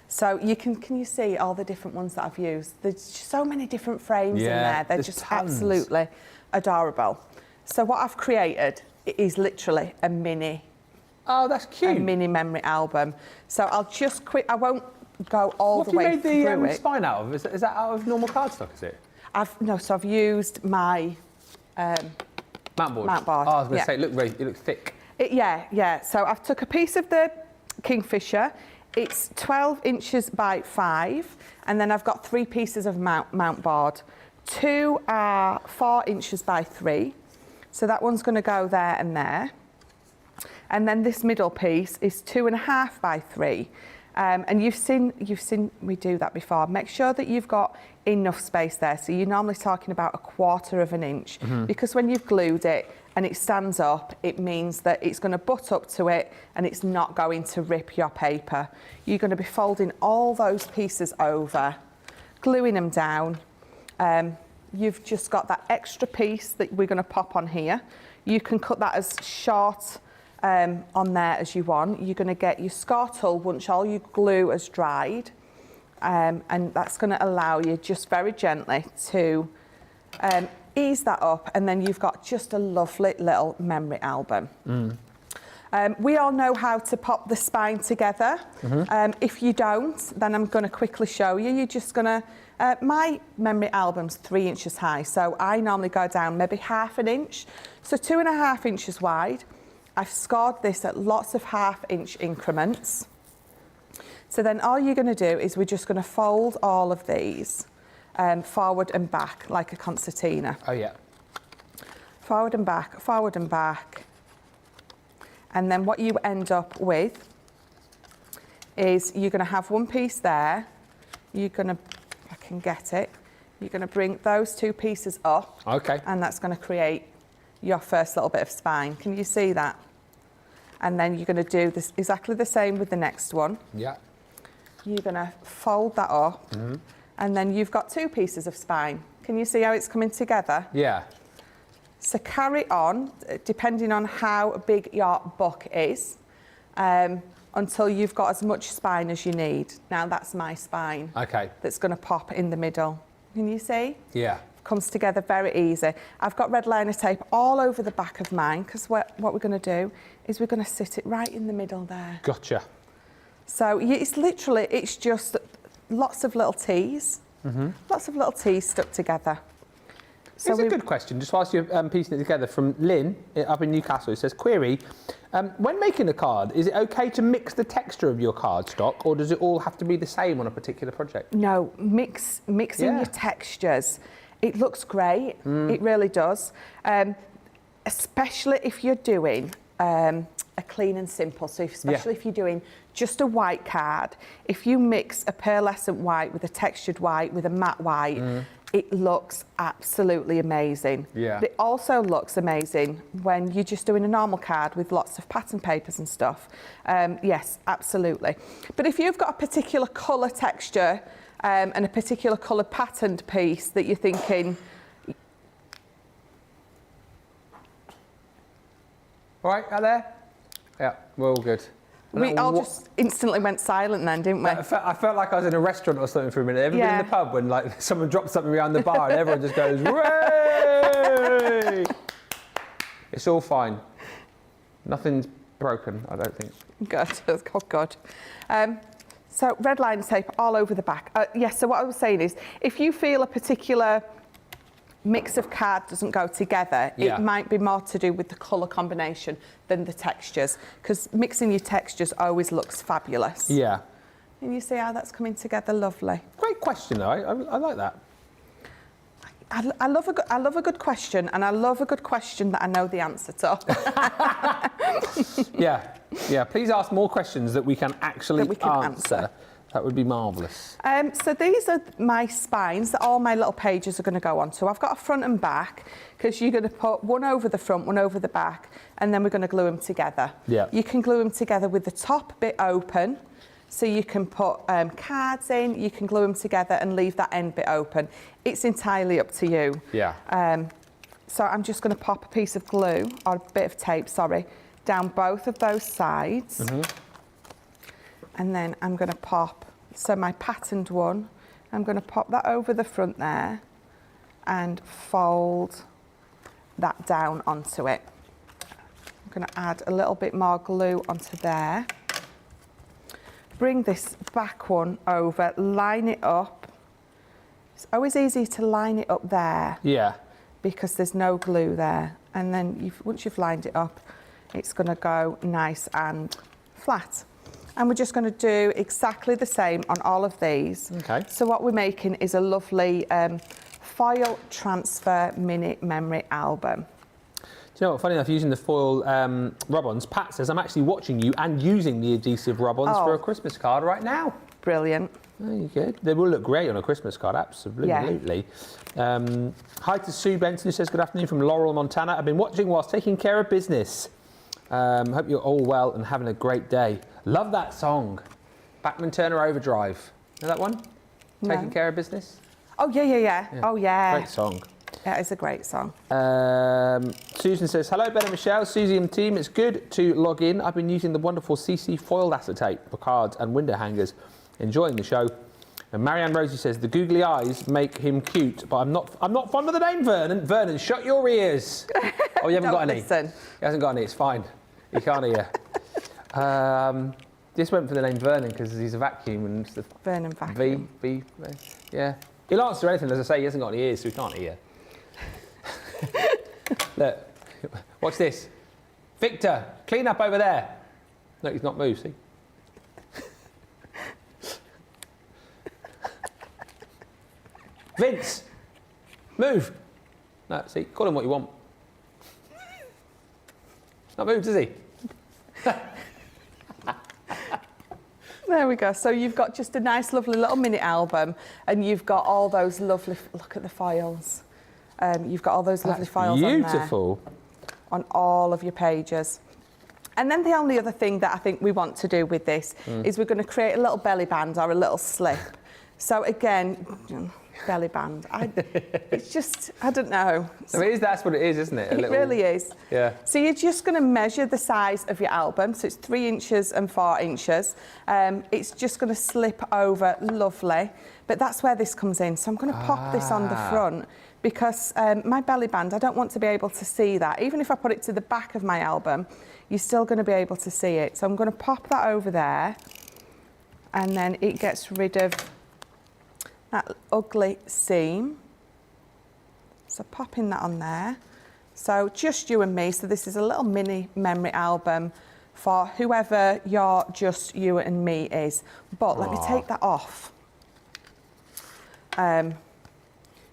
So you can you see all the different ones that I've used? There's so many different frames in there. They're just absolutely adorable. So what I've created is literally a mini. Oh, that's cute. A mini memory album. So I'll just I won't go all the way through it. What have you made the spine out of? Is that out of normal cardstock, is it? So I've used my Mount board. Mount board. Oh, I was going to say, it looks thick. Yeah. So I've took a piece of the Kingfisher. It's 12 inches by 5, and then I've got 3 pieces of mount board. 2 are 4 inches by 3, so that one's going to go there and there. And then this middle piece is 2.5 by 3. And you've seen me do that before. Make sure that you've got enough space there. So you're normally talking about 1/4 of an inch, because when you've glued it and it stands up, it means that it's going to butt up to it and it's not going to rip your paper. You're going to be folding all those pieces over, gluing them down. You've just got that extra piece that we're going to pop on here. You can cut that as short on there as you want. You're going to get your score once all your glue has dried, and that's going to allow you just very gently to ease that up, and then you've got just a lovely little memory album. We all know how to pop the spine together. If you don't, then I'm going to quickly show you. You're just going to... my memory album's 3 inches high, so I normally go down maybe 1/2 inch. So 2.5 inches wide. I've scored this at lots of 1/2 inch increments. So then all you're going to do is we're just going to fold all of these forward and back like a concertina. Oh, yeah. Forward and back, forward and back. And then what you end up with is you're going to have one piece there. You're going to, if I can get it, you're going to bring those 2 pieces up. Okay. And that's going to create your first little bit of spine. Can you see that? And then you're going to do this exactly the same with the next one. Yeah. You're going to fold that up, and then you've got 2 pieces of spine. Can you see how it's coming together? Yeah. So carry on, depending on how big your book is, until you've got as much spine as you need. Now that's my spine. Okay. That's going to pop in the middle. Can you see? Yeah. Comes together very easy. I've got red liner tape all over the back of mine because what we're going to do is we're going to sit it right in the middle there. Gotcha. So it's just lots of little T's. Lots of little T's stuck together. So it's a good question, just whilst you're piecing it together, from Lynn up in Newcastle. It says, query, when making a card, is it okay to mix the texture of your cardstock, or does it all have to be the same on a particular project? No, mixing your textures. It looks great, it really does. Especially if you're doing a clean and simple, so especially if you're doing just a white card, if you mix a pearlescent white with a textured white with a matte white, it looks absolutely amazing. Yeah. But it also looks amazing when you're just doing a normal card with lots of pattern papers and stuff. Yes, absolutely. But if you've got a particular colour texture and a particular colour patterned piece that you're thinking... All right, out there? Yeah, we're all good. We all just instantly went silent then, didn't we? I felt like I was in a restaurant or something for a minute. Ever been in the pub when like someone drops something behind the bar and everyone just goes, "Hooray!" It's all fine. Nothing's broken, I don't think. Good. Oh, God. So red line tape all over the back. Yes, so what I was saying is, if you feel a particular mix of card doesn't go together, it might be more to do with the colour combination than the textures, because mixing your textures always looks fabulous. Yeah. And you see how that's coming together lovely. Great question, though. I like that. I love a good question, and I love a good question that I know the answer to. Yeah. Please ask more questions that we can actually answer. That would be marvellous. So these are my spines that all my little pages are going to go on. So I've got a front and back, because you're going to put one over the front, one over the back, and then we're going to glue them together. Yeah. You can glue them together with the top bit open, so you can put cards in, you can glue them together and leave that end bit open. It's entirely up to you. Yeah. So I'm just going to pop a piece of glue, or a bit of tape, sorry, down both of those sides. And then I'm going to pop, so my patterned one, I'm going to pop that over the front there and fold that down onto it. I'm going to add a little bit more glue onto there. Bring this back one over, line it up. It's always easy to line it up there. Yeah. Because there's no glue there. And then once you've lined it up, it's going to go nice and flat. And we're just going to do exactly the same on all of these. Okay. So what we're making is a lovely foil transfer mini memory album. Do you know what, funny enough, using the foil rub-ons, Pat says, I'm actually watching you and using the adhesive rub-ons for a Christmas card right now. Brilliant. Very good. They will look great on a Christmas card, absolutely. Yeah. Hi to Sue Benson, who says, good afternoon from Laurel, Montana. I've been watching whilst taking care of business. Hope you're all well and having a great day. Love that song. Bachman Turner Overdrive. Know that one? No. Taking Care of Business? Oh, yeah. Oh, yeah. Great song. Yeah, it's a great song. Susan says, hello, Ben and Michelle, Susie and team. It's good to log in. I've been using the wonderful CC foiled acetate for cards and window hangers. Enjoying the show. And Marianne Rosie says, the googly eyes make him cute, but I'm not fond of the name Vernon. Vernon, shut your ears. Oh, you haven't got any? Listen. He hasn't got any, it's fine. He can't hear. This went for the name Vernon because he's a vacuum and it's the Vernon vacuum. V, yeah. He'll answer anything, as I say, he hasn't got any ears, so he can't hear. Look, watch this. Victor, clean up over there. No, he's not moved, see? Vince, move. No, see, call him what you want. He's not moved, is he? There we go. So you've got just a nice, lovely little mini album, and you've got all those lovely. Look at the files. You've got all those lovely files on there. Beautiful. On all of your pages. And then the only other thing that I think we want to do with this is we're going to create a little belly band or a little slip. So again, belly band. It's just, I don't know. So that's what it is, isn't it? It really is. Yeah. So you're just going to measure the size of your album. So it's 3 inches and 4 inches. It's just going to slip over lovely. But that's where this comes in. So I'm going to pop this on the front because my belly band, I don't want to be able to see that. Even if I put it to the back of my album, you're still going to be able to see it. So I'm going to pop that over there, and then it gets rid of that ugly seam. So popping that on there. So just you and me. So this is a little mini memory album for whoever your just you and me is. But let me take that off.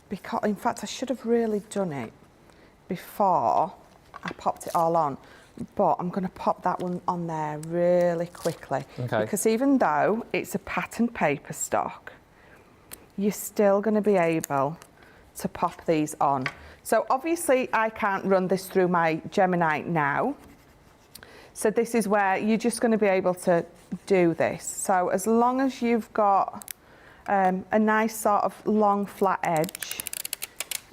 Because in fact I should have really done it before I popped it all on. But I'm going to pop that one on there really quickly. Okay. Because even though it's a pattern paper stock, you're still going to be able to pop these on. So obviously I can't run this through my Gemini now. So this is where you're just going to be able to do this. So as long as you've got a nice sort of long flat edge,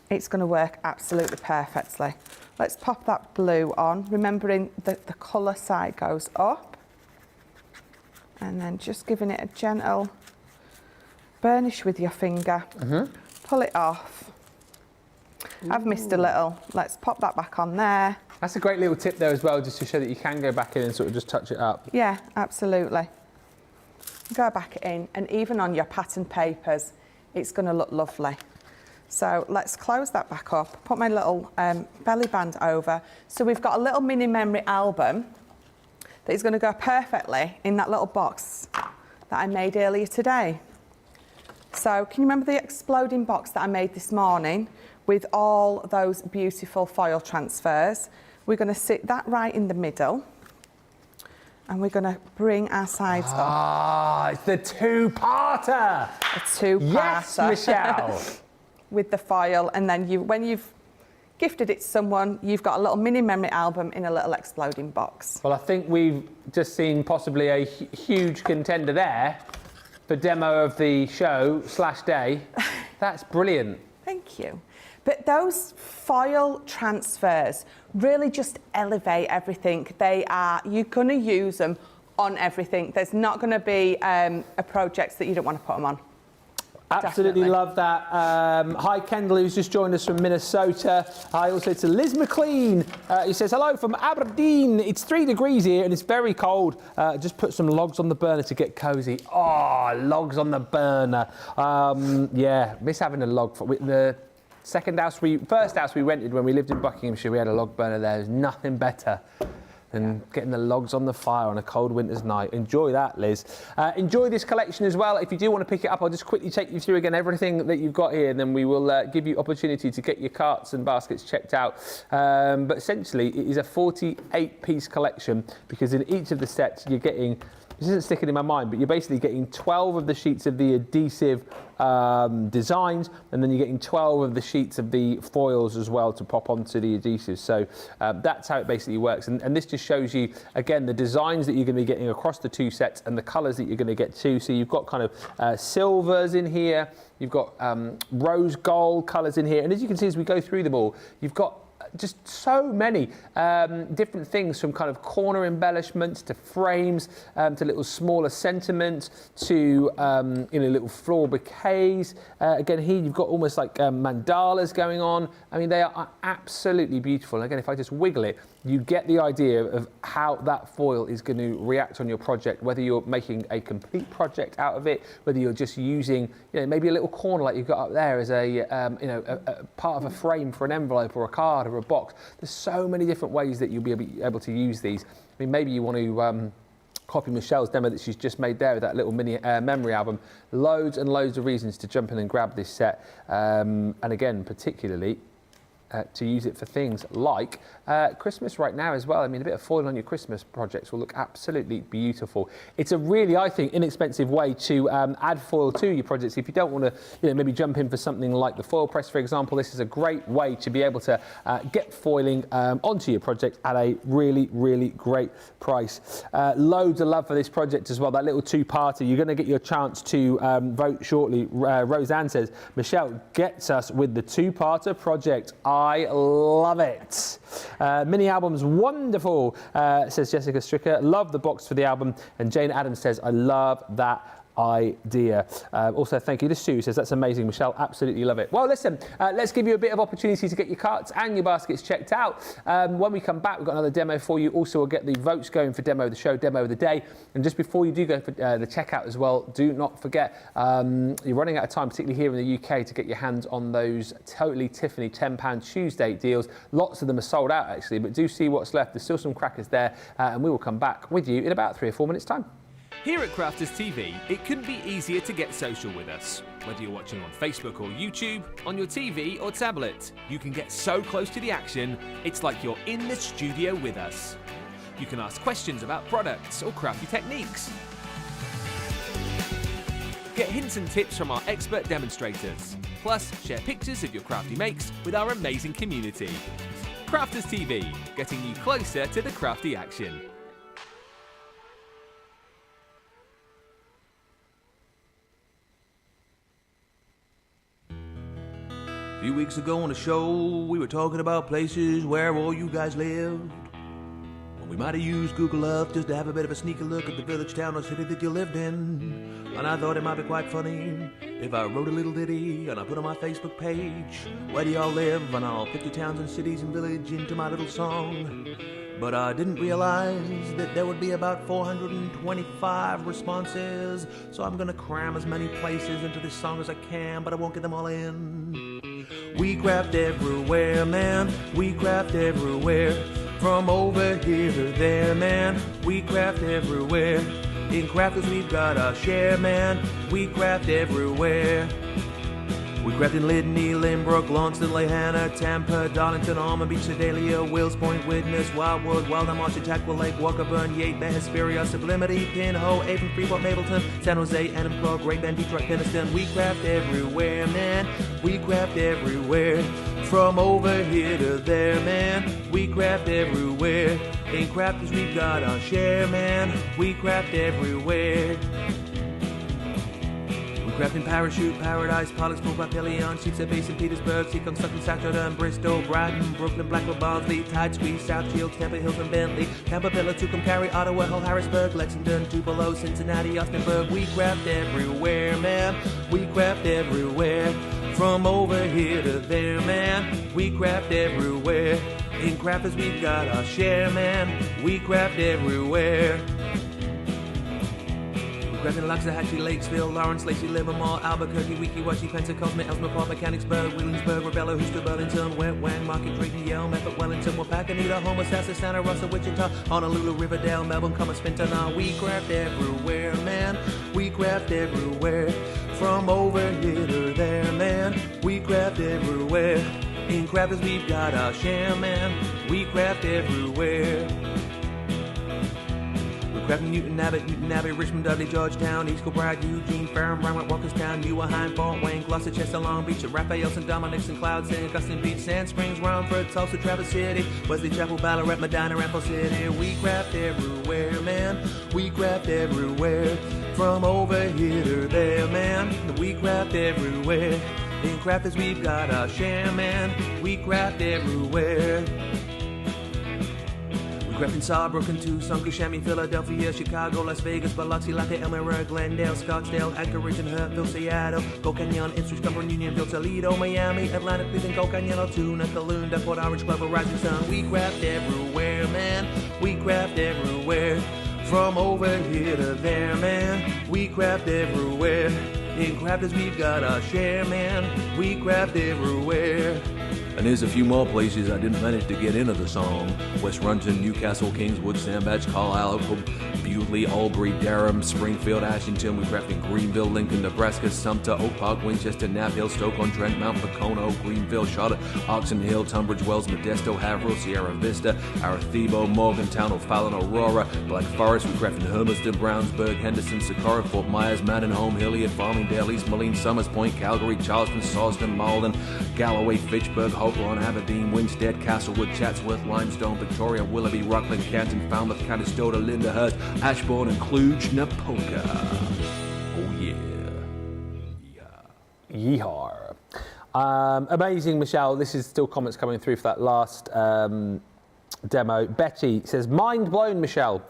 it's going to work absolutely perfectly. Let's pop that blue on, remembering that the colour side goes up. And then just giving it a gentle burnish with your finger. Pull it off. I've missed a little. Let's pop that back on there. That's a great little tip there as well, just to show that you can go back in and sort of just touch it up. Yeah, absolutely. Go back in, and even on your pattern papers, it's going to look lovely. So let's close that back up, put my little belly band over. So we've got a little mini memory album that is going to go perfectly in that little box that I made earlier today. So can you remember the exploding box that I made this morning with all those beautiful foil transfers? We're going to sit that right in the middle, and we're going to bring our sides up. Ah, it's the two-parter. A two-parter. Yes, Michelle. With the foil, and then when you've gifted it to someone, you've got a little mini memory album in a little exploding box. Well, I think we've just seen possibly a huge contender there for demo of the show / day. That's brilliant. Thank you. But those foil transfers really just elevate everything. You're going to use them on everything. There's not going to be a project that you don't want to put them on. Absolutely Definitely. love that. Hi, Kendall, who's just joined us from Minnesota. Hi also to Liz McLean. He says, hello from Aberdeen. It's 3 degrees here and it's very cold. Just put some logs on the burner to get cosy. Oh, logs on the burner. Yeah, miss having a log. The first house we rented when we lived in Buckinghamshire, we had a log burner there. There's nothing better than getting the logs on the fire on a cold winter's night. Enjoy that, Liz. Enjoy this collection as well. If you do want to pick it up, I'll just quickly take you through again everything that you've got here, and then we will give you opportunity to get your carts and baskets checked out. But essentially, it is a 48-piece collection, because in each of the sets you're getting, this isn't sticking in my mind, but you're basically getting 12 of the sheets of the adhesive designs, and then you're getting 12 of the sheets of the foils as well to pop onto the adhesives. So that's how it basically works. And this just shows you, again, the designs that you're going to be getting across the 2 sets and the colours that you're going to get too. So you've got kind of silvers in here, you've got rose gold colours in here. And as you can see, as we go through them all, you've got just so many different things, from kind of corner embellishments to frames to little smaller sentiments to little floral bouquets. Again, here you've got almost like mandalas going on. I mean, they are absolutely beautiful. Again, if I just wiggle it, you get the idea of how that foil is going to react on your project, whether you're making a complete project out of it, whether you're just using, maybe a little corner like you've got up there as a part of a frame for an envelope or a card or a box. There's so many different ways that you'll be able to use these. I mean, maybe you want to copy Michelle's demo that she's just made there with that little mini memory album. Loads and loads of reasons to jump in and grab this set. And again, particularly, to use it for things like Christmas right now as well. I mean, a bit of foil on your Christmas projects will look absolutely beautiful. It's a really, I think, inexpensive way to add foil to your projects. If you don't want to, maybe jump in for something like the foil press, for example, this is a great way to be able to get foiling onto your project at a really, really great price. Loads of love for this project as well. That little two-parter. You're going to get your chance to vote shortly. Roseanne says, Michelle gets us with the two-parter project. I love it. Mini album's wonderful, says Jessica Stricker. Love the box for the album. And Jane Adams says, I love that idea. Also, thank you to Sue, says that's amazing, Michelle. Absolutely love it. Well, listen, let's give you a bit of opportunity to get your carts and your baskets checked out. When we come back, we've got another demo for you. Also, we'll get the votes going for demo of the show, demo of the day. And just before you do go for the checkout as well, do not forget you're running out of time, particularly here in the UK, to get your hands on those Totally Tiffany £10 Tuesday deals. Lots of them are sold out actually, but do see what's left. There's still some crackers there, and we will come back with you in about 3 or 4 minutes time. Here at Crafters TV, it couldn't be easier to get social with us. Whether you're watching on Facebook or YouTube, on your TV or tablet, you can get so close to the action, it's like you're in the studio with us. You can ask questions about products or crafty techniques. Get hints and tips from our expert demonstrators. Plus, share pictures of your crafty makes with our amazing community. Crafters TV, getting you closer to the crafty action. A few weeks ago on the show, we were talking about places where all you guys lived. Well, we might have used Google Earth just to have a bit of a sneaky look at the village, town, or city that you lived in. And I thought it might be quite funny if I wrote a little ditty and I put on my Facebook page, where do y'all live? And I'll fit your towns and cities and village into my little song. But I didn't realize that there would be about 425 responses. So I'm gonna cram as many places into this song as I can, but I won't get them all in. We craft everywhere, man. We craft everywhere. From over here to there, man. We craft everywhere. In crafters we've got our share, man. We craft everywhere. We craft in Lydney, Lynbrook, Launceston, Lehana, Tampa, Darlington, Almond Beach, Sedalia, Wills Point, Widnes, Wildwood, Wildham, Archer, Jackwell Lake, Walkerburn, Yate, Hesperia, Sublimity, Pinho, Avon, Freeport, Mapleton, San Jose, Enumclaw, Great Bend, Detroit, Keniston. We craft everywhere, man. We craft everywhere. From over here to there, man. We craft everywhere. In crafters we've got our share, man. We craft everywhere. Craft in Parachute, Paradise, Pollocksville, Papillion, Sheepshead Bay, St. Petersburg, Seacon, Sutton, Saturday, Bristol, Brighton, Brooklyn, Blackwell, Barnsley, Tide Squeeze, South Shields, Temple Hills and Bentley, Tampa, Pillar, Tucum, Cary, Ottawa, Hull, Harrisburg, Lexington, Tupelo, Cincinnati, Austinburg. We craft everywhere, man. We craft everywhere. From over here to there, man. We craft everywhere. In crafters we've got our share, man. We craft everywhere. Craft in Loxahatchee, Lakesville, Lawrence, Lacey, Livermore, Albuquerque, Weeki-Wachee, Pensacola, Ellsmere Park, Mechanicsburg, Williamsburg, Rebella, Houston, Burlington, Wet Wang, Market, Drayton, Yale, Medford, Wellington, Wapakoneta, Homer, Sassa, Santa Rosa, Wichita, Honolulu, Riverdale, Melbourne, Commerce, Fentanyl. We craft everywhere, man. We craft everywhere. From over here to there, man. We craft everywhere. In crafters we've got our share, man. We craft everywhere. Crafting Newton Abbey, Richmond, Dudley, Georgetown, East Kilbride, Eugene, Ferrum, Rhinebeck, Walkerstown, Newarheim, Fort Wayne, Gloucester, Chester, Long Beach, Raphael, St. Dominic, St. Cloud, St. Augustine Beach, Sand Springs, Romford, Tulsa, Traverse City, Wesley Chapel, Ballarat, Medina, Ramble City. We craft everywhere, man. We craft everywhere. From over here to there, man. We craft everywhere. In crafters we've got our share, man. We craft everywhere. Craft in Sawbrook, Tucson, Kissimmee, Philadelphia, Chicago, Las Vegas, Biloxi, Lafayette, Elmira, Glendale, Scottsdale, Anchorage, and Hurtville, Seattle, Gold Canyon, Ipswich, Cumberland, Unionville, Toledo, Miami, Atlanta, Cleveland, Gold Canyon, Altoona, Calounda, Port Orange, Glover, Rising Sun. We craft everywhere, man. We craft everywhere. From over here to there, man. We craft everywhere. In crafters we've got our share, man. We craft everywhere. And here's a few more places I didn't manage to get into the song. West Runton, Newcastle, Kingswood, Sandbach, Carlisle, Bewley, Albury, Durham, Springfield, Ashington. We crafted Greenville, Lincoln, Nebraska, Sumter, Oak Park, Winchester, Knapp Hill, Stoke-on-Trent, Mount Pocono, Greenville, Charlotte, Oxon Hill, Tunbridge Wells, Modesto, Haverhill, Sierra Vista, Arecibo, Morgantown, O'Fallon, Aurora, Black Forest. We crafted Hermiston, Brownsburg, Henderson, Socorro, Fort Myers, Manningham, Hilliard, Farmingdale, East Moline, Somers Point, Calgary, Charleston, Sawston, Malden, Galloway, Fitchburg, Hopewell, Aberdeen, Winstead, Castlewood, Chatsworth, Limestone, Victoria, Willoughby, Rockland, Canton, Falmouth, Conestoga, Lyndhurst, Ashbourne, and Cluj-Napoca. Oh yeah. Yeehaw. Amazing, Michelle. This is still comments coming through for that last demo. Betty says, mind blown, Michelle.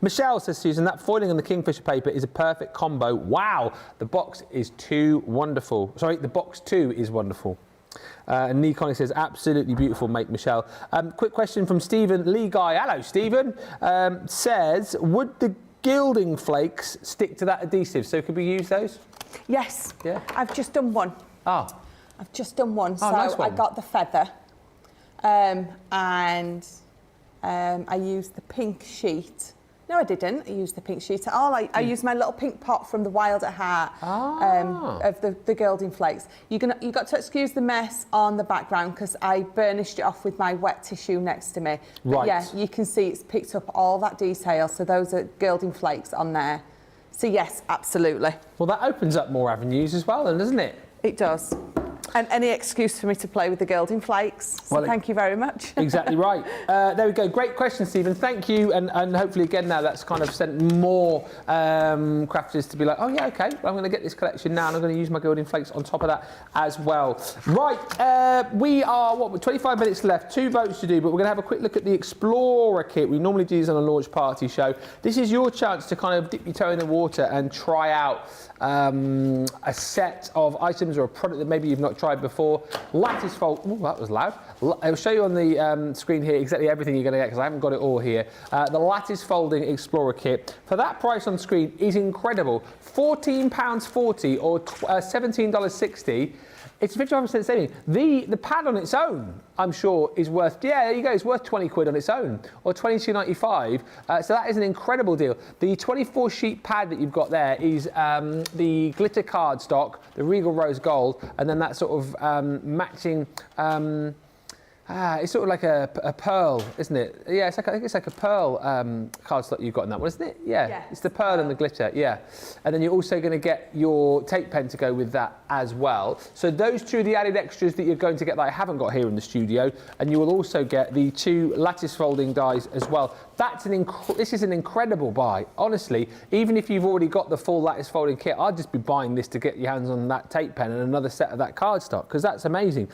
Michelle, says Susan, that foiling on the Kingfisher paper is a perfect combo. Wow, the box is too wonderful. Sorry, the box too is wonderful. And Nikon says, absolutely beautiful, mate, Michelle. Quick question from Stephen Lee Guy. Hello, Stephen. Says, would the gilding flakes stick to that adhesive? So could we use those? Yes. Yeah. I've just done one. Oh. I've just done one. Oh, So nice one. I got the feather and I used the pink sheet. No, I didn't. I used the pink sheet at all. I used my little pink pot from the Wild at Heart of the gilding flakes. You got to excuse the mess on the background because I burnished it off with my wet tissue next to me. But Right. yeah, you can see it's picked up all that detail. So those are gilding flakes on there. So yes, absolutely. Well, that opens up more avenues as well, then, doesn't it? It does. And any excuse for me to play with the gilding flakes. So Well, thank you very much. Exactly right. There we go. Great question, Stephen. Thank you. And hopefully, again, now that's kind of sent more crafters to be like, oh, yeah, OK, well, I'm going to get this collection now and I'm going to use my gilding flakes on top of that as well. Right. We are, 25 minutes left, 2 votes to do, but we're going to have a quick look at the Explorer kit. We normally do this on a launch party show. This is your chance to kind of dip your toe in the water and try out a set of items or a product that maybe you've not tried before. Lattice fold. Oh, that was loud. I'll show you on the screen here exactly everything you're going to get because I haven't got it all here. The Lattice Folding Explorer Kit, for that price on screen, is incredible. £14.40 or $17.60. It's a 55% saving. The pad on its own, I'm sure, is worth, yeah, there you go, it's worth 20 quid on its own, or £22.95. So that is an incredible deal. The 24 sheet pad that you've got there is the glitter cardstock, the Regal Rose Gold, and then that sort of matching, it's sort of like a pearl, isn't it? Yeah, I think it's like a pearl cardstock you've got in that one, isn't it? Yeah, it's the pearl and the glitter, yeah. And then you're also going to get your tape pen to go with that as well. So those two are the added extras that you're going to get that I haven't got here in the studio. And you will also get the 2 lattice folding dies as well. This is an incredible buy. Honestly, even if you've already got the full lattice folding kit, I'd just be buying this to get your hands on that tape pen and another set of that cardstock, because that's amazing.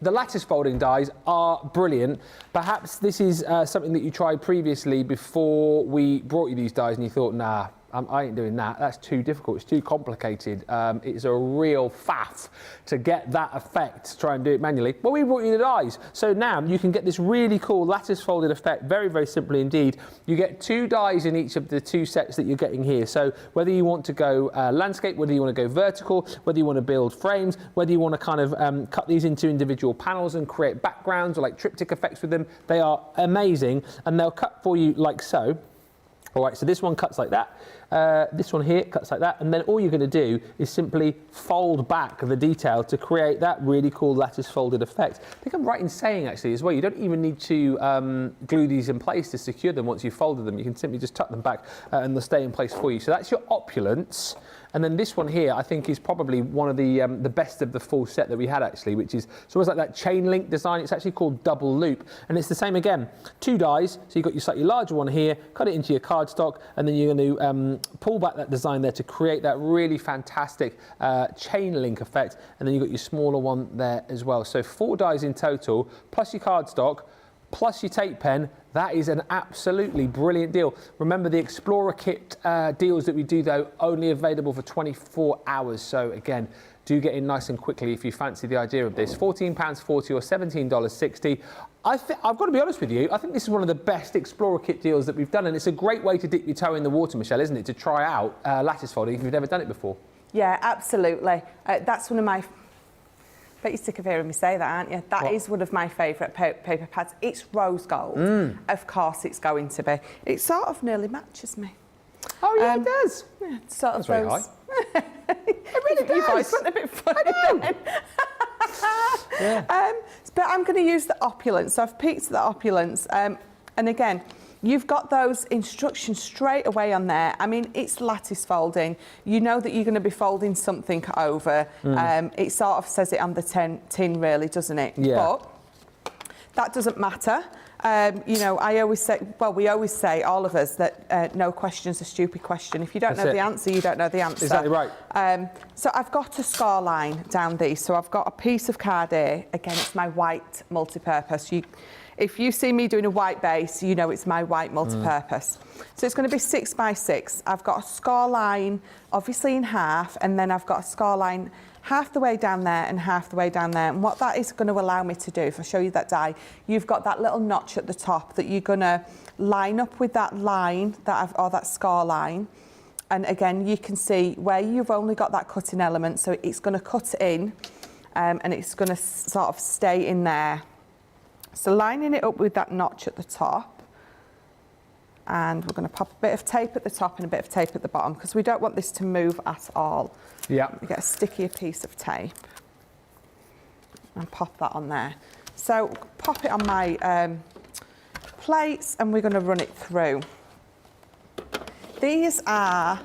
The lattice folding dies are brilliant. Perhaps this is something that you tried previously before we brought you these dies and you thought, nah, I ain't doing that. That's too difficult. It's too complicated. It's a real faff to get that effect, to try and do it manually. Well, we brought you the dies. So now you can get this really cool lattice folded effect very, very simply indeed. You get 2 dies in each of the 2 sets that you're getting here. So whether you want to go landscape, whether you want to go vertical, whether you want to build frames, whether you want to kind of cut these into individual panels and create backgrounds or like triptych effects with them, they are amazing. And they'll cut for you like so. All right, so this one cuts like that. This one here cuts like that. And then all you're going to do is simply fold back the detail to create that really cool lattice folded effect. I think I'm right in saying, actually, as well, you don't even need to glue these in place to secure them once you've folded them. You can simply just tuck them back and they'll stay in place for you. So that's your opulence. And then this one here, I think, is probably one of the best of the full set that we had, actually, which is it's almost like that chain link design. It's actually called double loop. And it's the same again. 2 dies, so you've got your slightly larger one here, cut it into your cardstock, and then you're going to pull back that design there to create that really fantastic chain link effect. And then you've got your smaller one there as well. So 4 dies in total, plus your cardstock, plus your tape pen. That is an absolutely brilliant deal. Remember, the Explorer kit deals that we do, though, only available for 24 hours. So, again, do get in nice and quickly if you fancy the idea of this. £14.40 or $17.60. I've got to be honest with you, I think this is one of the best Explorer kit deals that we've done, and it's a great way to dip your toe in the water, Michelle, isn't it, to try out lattice folding if you've never done it before. Yeah, absolutely. That's one of my Bet you're sick of hearing me say that, aren't you? That is one of my favourite paper pads. It's rose gold. Of course it's going to be. It sort of nearly matches me. Oh, yeah, it does. Yeah, sort of That's very those. high. It really does. Your voice went a bit funny. I know. Yeah. But I'm going to use the opulence. So I've peeked at the opulence. And again, you've got those instructions straight away on there. I mean, it's lattice folding. You know that you're going to be folding something over. It sort of says it on the tin, really, doesn't it? Yeah. But that doesn't matter. You know, I always say, well, we always say, all of us, that no question's a stupid question. If you don't know the answer, you don't know the answer. Exactly right. So I've got a score line down these. So I've got a piece of card here. Again, it's my white multi-purpose. If you see me doing a white base, you know it's my white multi-purpose. So it's going to be 6 by 6. I've got a score line, obviously in half, and then I've got a score line half the way down there and half the way down there. And what that is going to allow me to do, if I show you that die, you've got that little notch at the top that you're going to line up with that line, or that score line. And again, you can see where you've only got that cutting element, so it's going to cut in, and it's going to sort of stay in there. So lining it up with that notch at the top, and we're going to pop a bit of tape at the top and a bit of tape at the bottom, because we don't want this to move at all. Yeah. You get a stickier piece of tape and pop that on there. So pop it on my plates, and we're going to run it through. These are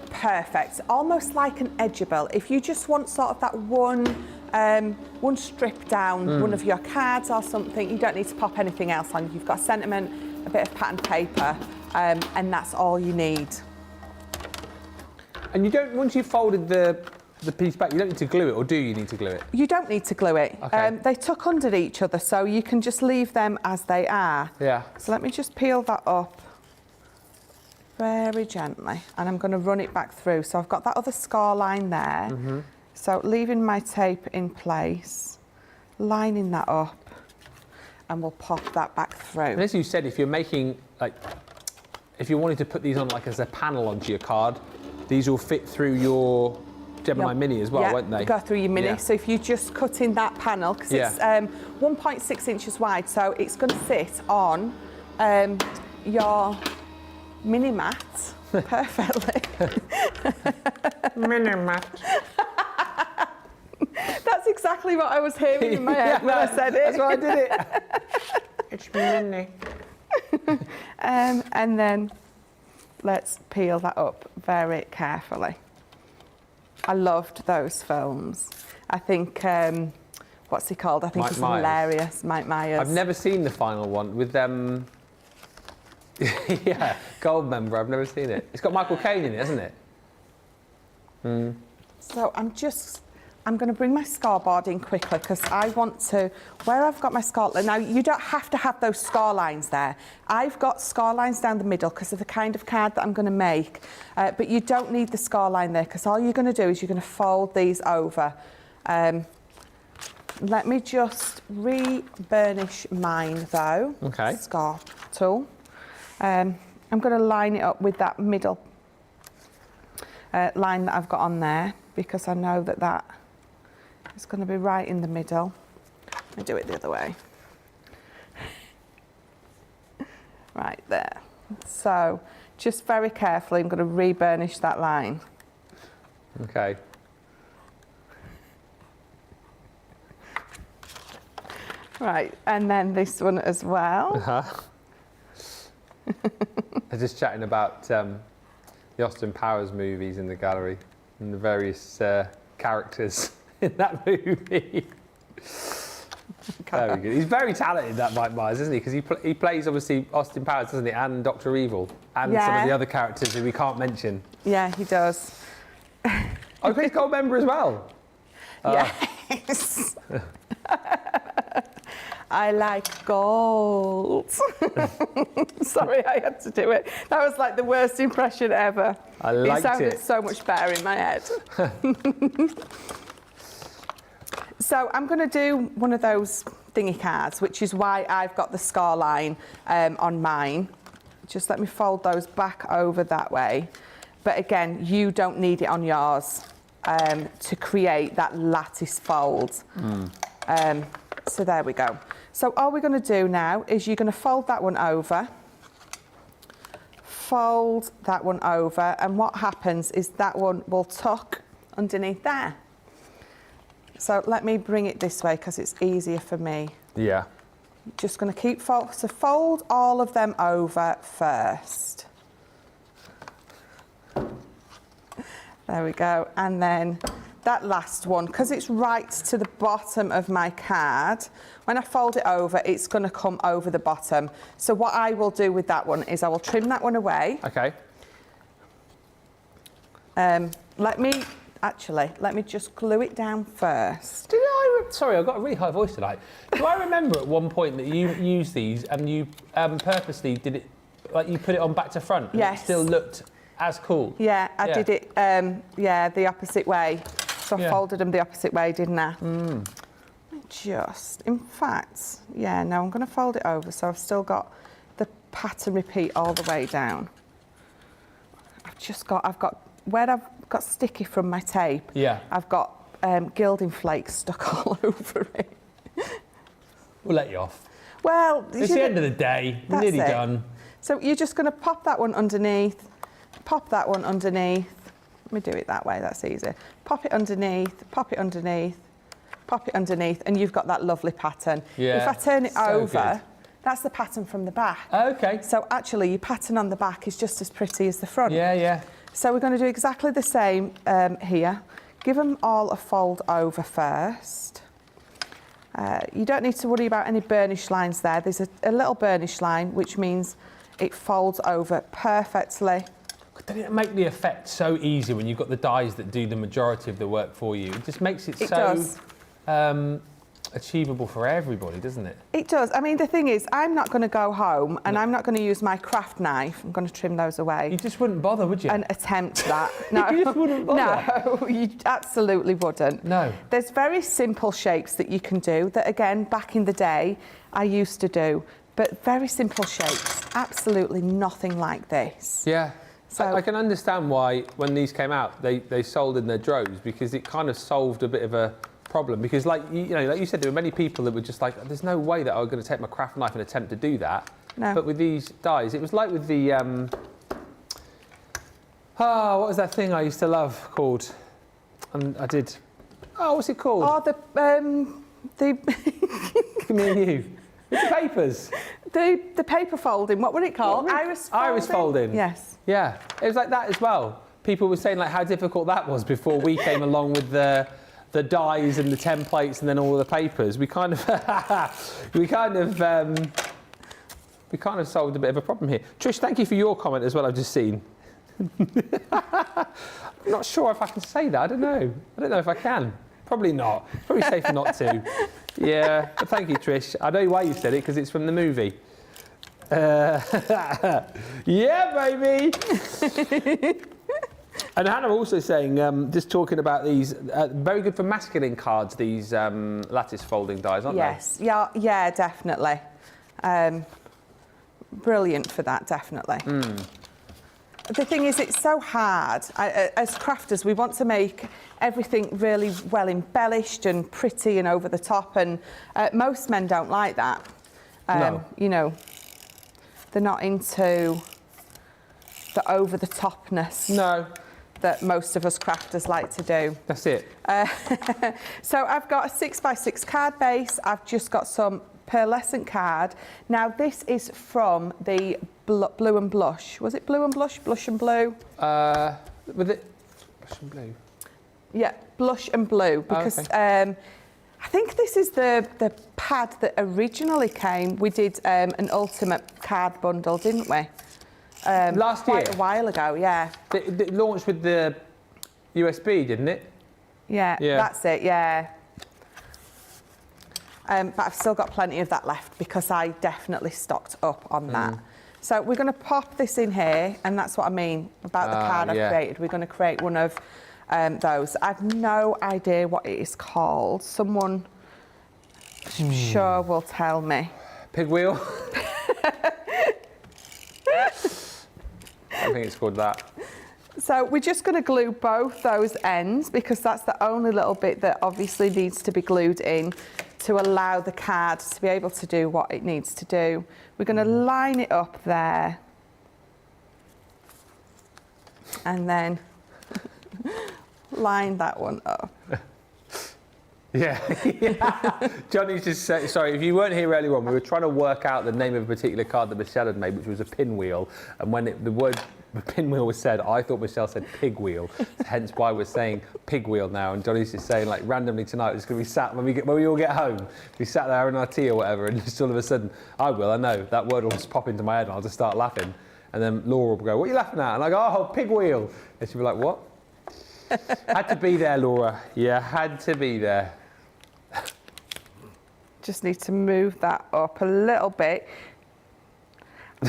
perfect, almost like an edgeable. If you just want sort of that one strip down one of your cards or something, you don't need to pop anything else on. You've got sentiment, a bit of pattern paper, and that's all you need. And you don't, once you've folded the piece back, you don't need to glue it, or do you need to glue it? You don't need to glue it. Okay. They tuck under each other, so you can just leave them as they are. Yeah. So let me just peel that up very gently, and I'm going to run it back through. So I've got that other score line there. So leaving my tape in place, lining that up, and we'll pop that back through. And as you said, if you're making, like, if you wanted to put these on like as a panel onto your card, these will fit through your Gemini Mini as well, won't they? Go through your Mini. Yeah. So if you just cut in that panel, because it's 1.6 inches wide, so it's going to sit on your mini mat perfectly. Mini mat. That's exactly what I was hearing in my head when I said it. That's why I did it. It's mini. And then let's peel that up very carefully. I loved those films. I think, what's he called? I think Mike it's Myers. hilarious, Mike Myers. I've never seen the final one with them. Yeah, Goldmember. I've never seen it. It's got Michael Caine in it, hasn't it? So I'm going to bring my scoreboard in quickly, because I want to, where I've got my score, now you don't have to have those score lines there. I've got score lines down the middle because of the kind of card that I'm going to make, but you don't need the score line there, because all you're going to do is you're going to fold these over. Let me just re-burnish mine though. Okay. Score tool. I'm going to line it up with that middle line that I've got on there, because I know that is going to be right in the middle. Let me do it the other way. Right there. So just very carefully, I'm going to re-burnish that line. Okay. Right, and then this one as well. They're just chatting about the Austin Powers movies in the gallery and the various characters in that movie. Very good. He's very talented, that Mike Myers, isn't he? Because he plays, obviously, Austin Powers, doesn't he? And Dr. Evil. And some of the other characters who we can't mention. Yeah, he does. Oh, he plays Goldmember as well? Yes. I like gold. Sorry, I had to do it. That was like the worst impression ever. I liked it. Sounded it. so much better in my head. So I'm going to do one of those thingy cards, which is why I've got the score line on mine. Just let me fold those back over that way. But again, you don't need it on yours. to create that lattice fold. So there we go. So all we're going to do now is you're going to fold that one over, fold that one over, and what happens is that one will tuck underneath there. So let me bring it this way because it's easier for me. Yeah. Just going to keep fold all of them over first. There we go. And then that last one, because it's right to the bottom of my card, when I fold it over, it's going to come over the bottom. So what I will do with that one is I will trim that one away. Okay. Let me just glue it down first. Sorry, I've got a really high voice tonight. Do I remember at one point that you used these and you purposely did it, like you put it on back to front? And Yes. It still looked as cool. Yeah, I did it, the opposite way. So I folded them the opposite way, didn't I? In fact, no, I'm going to fold it over so I've still got the pattern repeat all the way down. Where I've got sticky from my tape, I've got gilding flakes stuck all over it. We'll let you off. Well, it's the end of the day. We're nearly done. So you're just going to pop that one underneath, pop that one underneath. Let me do it that way, that's easier. Pop it underneath, pop it underneath, pop it underneath, and you've got that lovely pattern. Yeah, if I turn it over, good. That's the pattern from the back. Okay. So actually, your pattern on the back is just as pretty as the front. Yeah. So we're going to do exactly the same here. Give them all a fold over first. You don't need to worry about any burnish lines there. There's a little burnish line, which means it folds over perfectly. Doesn't it make the effect so easy when you've got the dies that do the majority of the work for you? It just makes it so achievable for everybody, doesn't it? It does. I mean, the thing is, I'm not going to go home and I'm not going to use my craft knife. I'm going to trim those away. You just wouldn't bother, would you? And attempt that. No, you just wouldn't bother. No, you absolutely wouldn't. No. There's very simple shapes that you can do that, again, back in the day, I used to do. But very simple shapes. Absolutely nothing like this. Yeah. So I can understand why, when these came out, they sold in their droves, because it kind of solved a bit of a problem. Because, like you said, there were many people that were just like, "There's no way that I'm going to take my craft knife and attempt to do that." No. But with these dies, it was like with the what was that thing I used to love called? And I did. Oh, what's it called? Oh, the Me and you. With the papers. The paper folding. What was it called? Iris folding. Iris folding. Yes. Yeah, it was like that as well. People were saying like how difficult that was before we came along with the dies and the templates and then all the papers. We kind of solved a bit of a problem here. Trish, thank you for your comment as well. I've just seen. I'm not sure if I can say that. I don't know if I can. Probably not. Probably safer not to. Yeah, but thank you, Trish. I know why you said it, because it's from the movie. Yeah, baby. And Hannah also saying, just talking about these, very good for masculine cards, these lattice folding dies, aren't they? Yeah, definitely. Brilliant for that, definitely. The thing is, it's so hard. As crafters, we want to make everything really well embellished and pretty and over the top, and most men don't like that. No. You know, they're not into the over-the-topness. No. That most of us crafters like to do. That's it. So I've got a 6x6 card base. I've just got some pearlescent card. Now this is from the Blue and Blush. Was it Blue and Blush? Blush and Blue? Was it Blush and Blue? Yeah, Blush and Blue. Because I think this is the pad that originally came. We did an ultimate card bundle, didn't we? Last year? Quite a while ago, yeah. It launched with the USB, didn't it? Yeah, that's it, yeah. But I've still got plenty of that left because I definitely stocked up on that. So we're going to pop this in here, and that's what I mean about the card I've created. We're going to create one of those. I've no idea what it is called. Someone, I'm sure, will tell me. Pinwheel? I think it's called that. So we're just going to glue both those ends because that's the only little bit that obviously needs to be glued in to allow the card to be able to do what it needs to do. We're going to line it up there and then line that one up. Yeah. Johnny's just saying, sorry, if you weren't here earlier on, we were trying to work out the name of a particular card that Michelle had made, which was a pinwheel. And when the word pinwheel was said, I thought Michelle said pig wheel. Hence why we're saying pig wheel now. And Johnny's just saying, like, randomly tonight, it's going to be sat, when we all get home, we sat there in our tea or whatever, and just all of a sudden, I know, that word will just pop into my head and I'll just start laughing. And then Laura will go, what are you laughing at? And I go, oh, pig wheel. And she'll be like, what? Had to be there, Laura. Yeah, had to be there. Just need to move that up a little bit.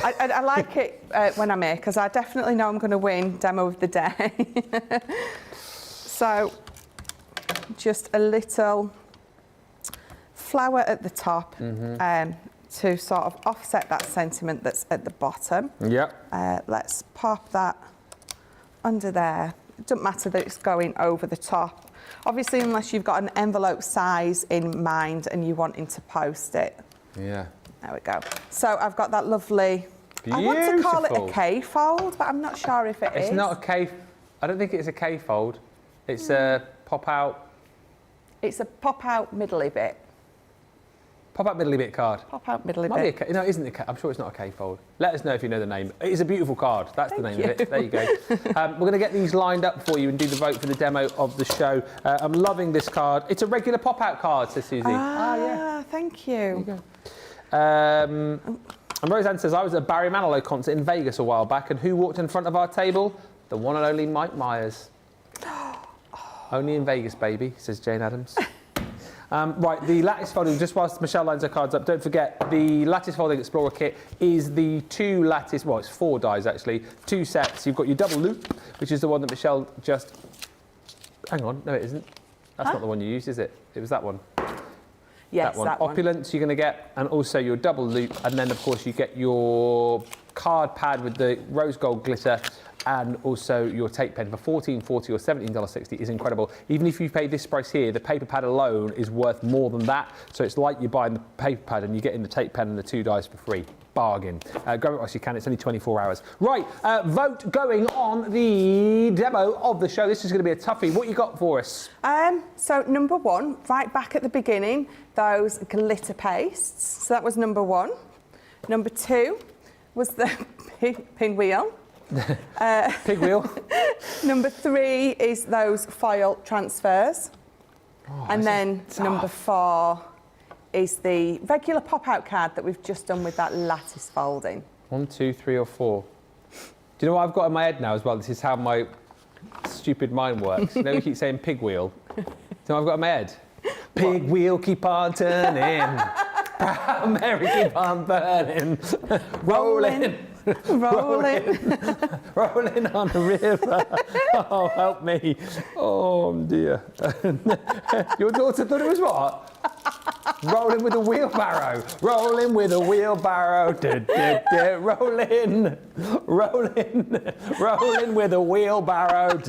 I like it when I'm here because I definitely know I'm going to win demo of the day. So just a little flower at the top to sort of offset that sentiment that's at the bottom. Yep. Let's pop that under there. It doesn't matter that it's going over the top. Obviously, unless you've got an envelope size in mind and you're wanting to post it. Yeah. There we go. So I've got that lovely, beautiful. I want to call it a K-fold, but I'm not sure if it is. It's not a K, I don't think it's a K-fold. It's a pop-out. It's a pop-out middly bit. Pop-out middly bit card. Pop-out middly Might bit. be a K, no, it isn't a K, I'm sure it's not a K-fold. Let us know if you know the name. It's a beautiful card, that's the name of it. There you go. We're going to get these lined up for you and do the vote for the demo of the show. I'm loving this card. It's a regular pop-out card, says Susie. Ah, thank you. There you go. And Roseanne says, I was at a Barry Manilow concert in Vegas a while back, and who walked in front of our table? The one and only Mike Myers. Only in Vegas, baby, says Jane Adams. Right, the lattice folding, just whilst Michelle lines her cards up, don't forget the Lattice Folding Explorer kit is the 2 lattice, well, it's 4 dies actually, 2 sets. You've got your double loop, which is the one that Michelle just, hang on, no it isn't. That's not the one you used, is it? It was that one. Yes, that one. Opulence you're going to get, and also your double loop, and then of course you get your card pad with the rose gold glitter, and also your tape pen for $14.40 or $17.60 is incredible. Even if you pay this price here, the paper pad alone is worth more than that. So it's like you're buying the paper pad and you're getting the tape pen and the 2 dies for free. Bargain. Grab it whilst you can, it's only 24 hours. Right, vote going on the demo of the show. This is going to be a toughie. What you got for us? So number 1, right back at the beginning, those glitter pastes. So that was number 1. Number 2 was the pinwheel. Pig wheel. Number 3 is those foil transfers. And then number 4 is the regular pop-out card that we've just done with that lattice folding. 1, 2, 3 or 4. Do you know what I've got in my head now as well? This is how my stupid mind works. You know, we keep saying pig wheel. Do you know what I've got in my head? Pig wheel, keep on turning. Proud Mary, keep on burning. Rolling. Rolling. Rolling on the river. Oh, help me. Oh, dear. Your daughter thought it was what? Rolling with a wheelbarrow. Rolling with a wheelbarrow. Rolling. Rolling. Rolling with a wheelbarrow.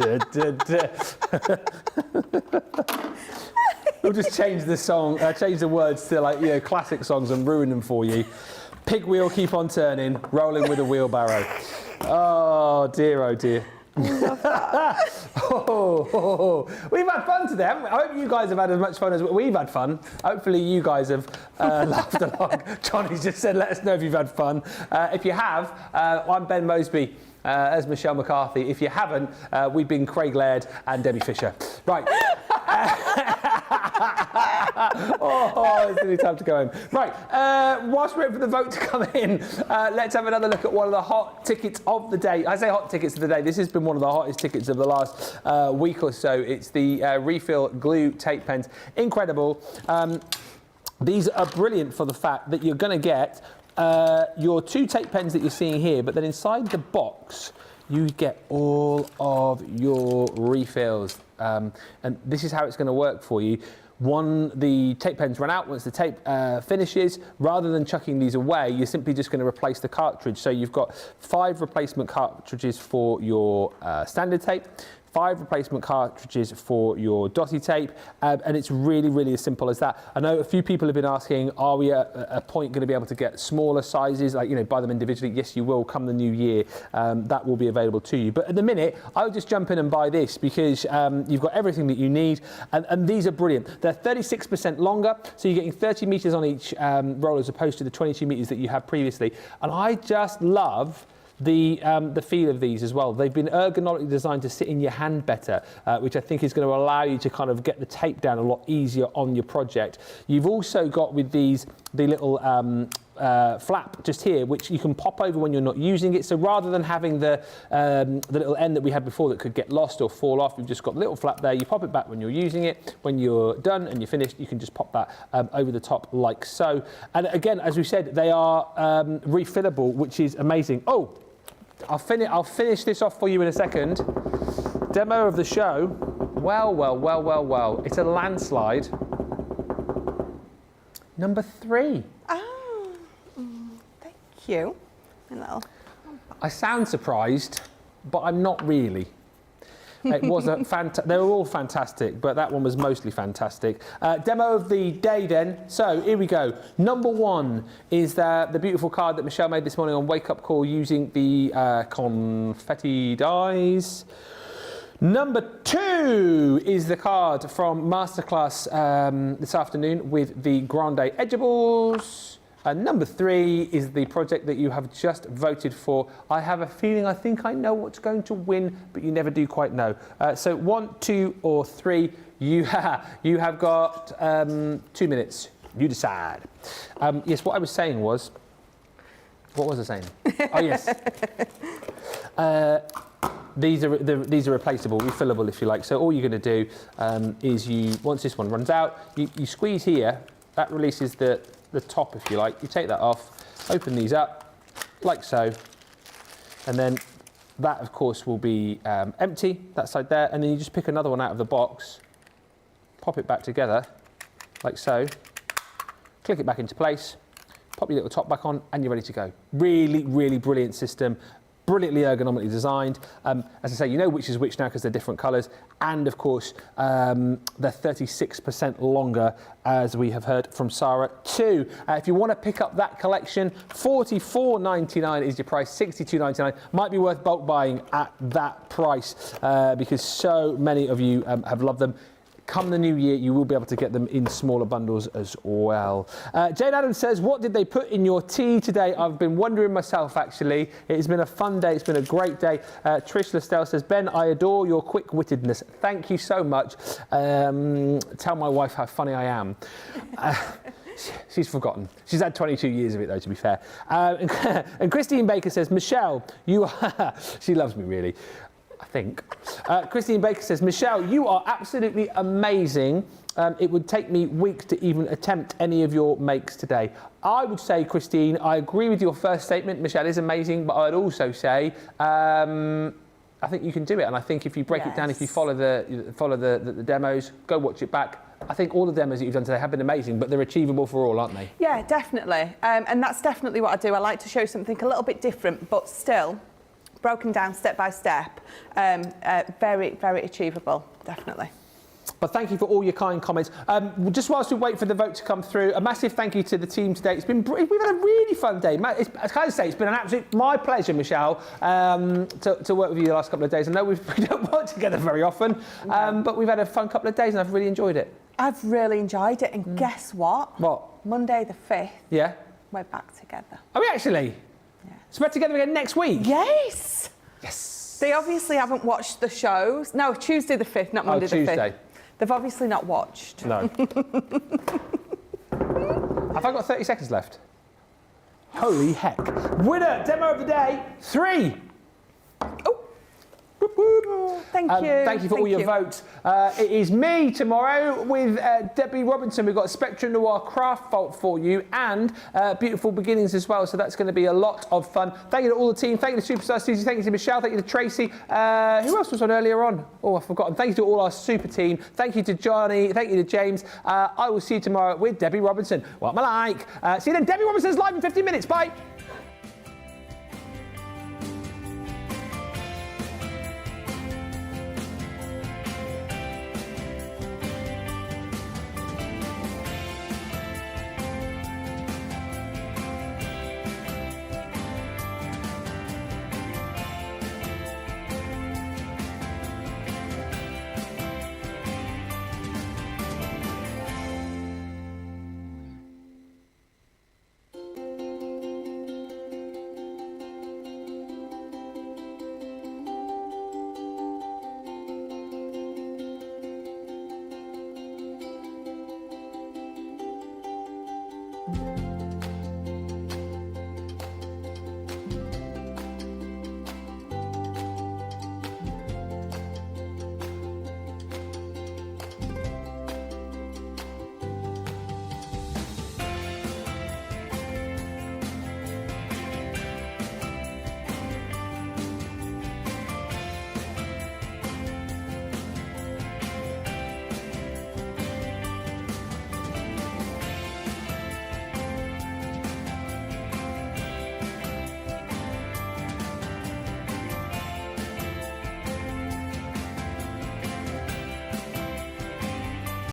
We'll just change the song, change the words to, like, you know, classic songs and ruin them for you. Pig wheel, keep on turning, rolling with a wheelbarrow. Oh dear, oh dear. We've had fun today, haven't we? I hope you guys have had as much fun as we've had fun. Hopefully you guys have laughed along. Johnny's just said, let us know if you've had fun. If you have, I'm Ben Moseby. As Michelle McCarthy. If you haven't, we've been Craig Laird and Debbie Fisher. Right. It's nearly time to go home. Right, whilst we're waiting for the vote to come in, let's have another look at one of the hot tickets of the day. I say hot tickets of the day. This has been one of the hottest tickets of the last week or so. It's the refill glue tape pens. Incredible. These are brilliant for the fact that you're going to get your 2 tape pens that you're seeing here, but then inside the box you get all of your refills, and this is how it's going to work for you. the tape pens run out, once the tape finishes, rather than chucking these away, you're simply just going to replace the cartridge. So you've got 5 replacement cartridges for your standard tape, 5 replacement cartridges for your dotty tape, and it's really, really as simple as that. I know a few people have been asking, are we at a point going to be able to get smaller sizes, like, you know, buy them individually? Yes, you will come the new year. That will be available to you. But at the minute, I would just jump in and buy this because you've got everything that you need, and these are brilliant. They're 36% longer, so you're getting 30 metres on each roll as opposed to the 22 metres that you had previously. And I just love the feel of these as well. They've been ergonomically designed to sit in your hand better, which I think is going to allow you to kind of get the tape down a lot easier on your project. You've also got with these the little flap just here, which you can pop over when you're not using it. So rather than having the little end that we had before that could get lost or fall off, you've just got the little flap there. You pop it back when you're using it. When you're done and you're finished, you can just pop that over the top like so. And again, as we said, they are refillable, which is amazing. Oh, I'll finish this off for you in a second. Demo of the show. Well. It's a landslide. Number 3. Oh, thank you. I sound surprised, but I'm not really. It was a they were all fantastic, but that one was mostly fantastic. Demo of the day then. So here we go. Number 1 is the beautiful card that Michelle made this morning on Wake Up Call using the Confetti Dies. Number 2 is the card from Masterclass this afternoon with the Grande Edgeables. And number 3 is the project that you have just voted for. I have a feeling I think I know what's going to win, but you never do quite know. So 1, 2 or 3, you have got 2 minutes. You decide. Yes, what I was saying was... What was I saying? Oh, yes. These are replaceable, refillable if you like. So all you're going to do is once this one runs out, you squeeze here. That releases the top, if you like. You take that off, open these up, like so, and then that, of course, will be empty, that side there, and then you just pick another one out of the box, pop it back together, like so, click it back into place, pop your little top back on, and you're ready to go. Really, really brilliant system. Brilliantly ergonomically designed. As I say, you know which is which now because they're different colours. And of course, they're 36% longer, as we have heard from Sarah too. If you want to pick up that collection, $44.99 is your price, $62.99. Might be worth bulk buying at that price because so many of you have loved them. Come the new year, you will be able to get them in smaller bundles as well. Jane Adams says, what did they put in your tea today? I've been wondering myself, actually. It has been a fun day. It's been a great day. Trish Lestelle says, Ben, I adore your quick-wittedness. Thank you so much. Tell my wife how funny I am. She's forgotten. She's had 22 years of it, though, to be fair. And Christine Baker says, Michelle, you are... She loves me, really. I think. Christine Baker says, Michelle, you are absolutely amazing. It would take me weeks to even attempt any of your makes today. I would say, Christine, I agree with your first statement. Michelle is amazing, but I'd also say I think you can do it. And I think if you break it down, if you follow the demos, go watch it back. I think all the demos that you've done today have been amazing, but they're achievable for all, aren't they? Yeah, definitely. And that's definitely what I do. I like to show something a little bit different, but still broken down step by step. Very, very achievable, definitely. But thank you for all your kind comments. Just whilst we wait for the vote to come through, a massive thank you to the team today. We've had a really fun day. I can say it's been an absolute my pleasure, Michelle, to work with you the last couple of days. I know we don't work together very often, but we've had a fun couple of days and I've really enjoyed it. I've really enjoyed it, and guess what? What? Monday the 5th. Yeah. We're back together. Are we actually? Yeah. So we're together again next week? Yes. Yes. They obviously haven't watched the shows. No, Tuesday the 5th, not Monday the 5th. Tuesday. They've obviously not watched. No. Have I got 30 seconds left? Holy heck. Winner, demo of the day, 3. Oh. Thank you. Thank you for all your votes. It is me tomorrow with Debbie Robinson. We've got Spectrum Noir Craft Vault for you and Beautiful Beginnings as well. So that's going to be a lot of fun. Thank you to all the team. Thank you to Superstar Susie. Thank you to Michelle. Thank you to Tracy. Who else was on earlier on? Oh, I've forgotten. Thank you to all our super team. Thank you to Johnny. Thank you to James. I will see you tomorrow with Debbie Robinson. What am I like? See you then. Debbie Robinson's live in 15 minutes. Bye. Thank you.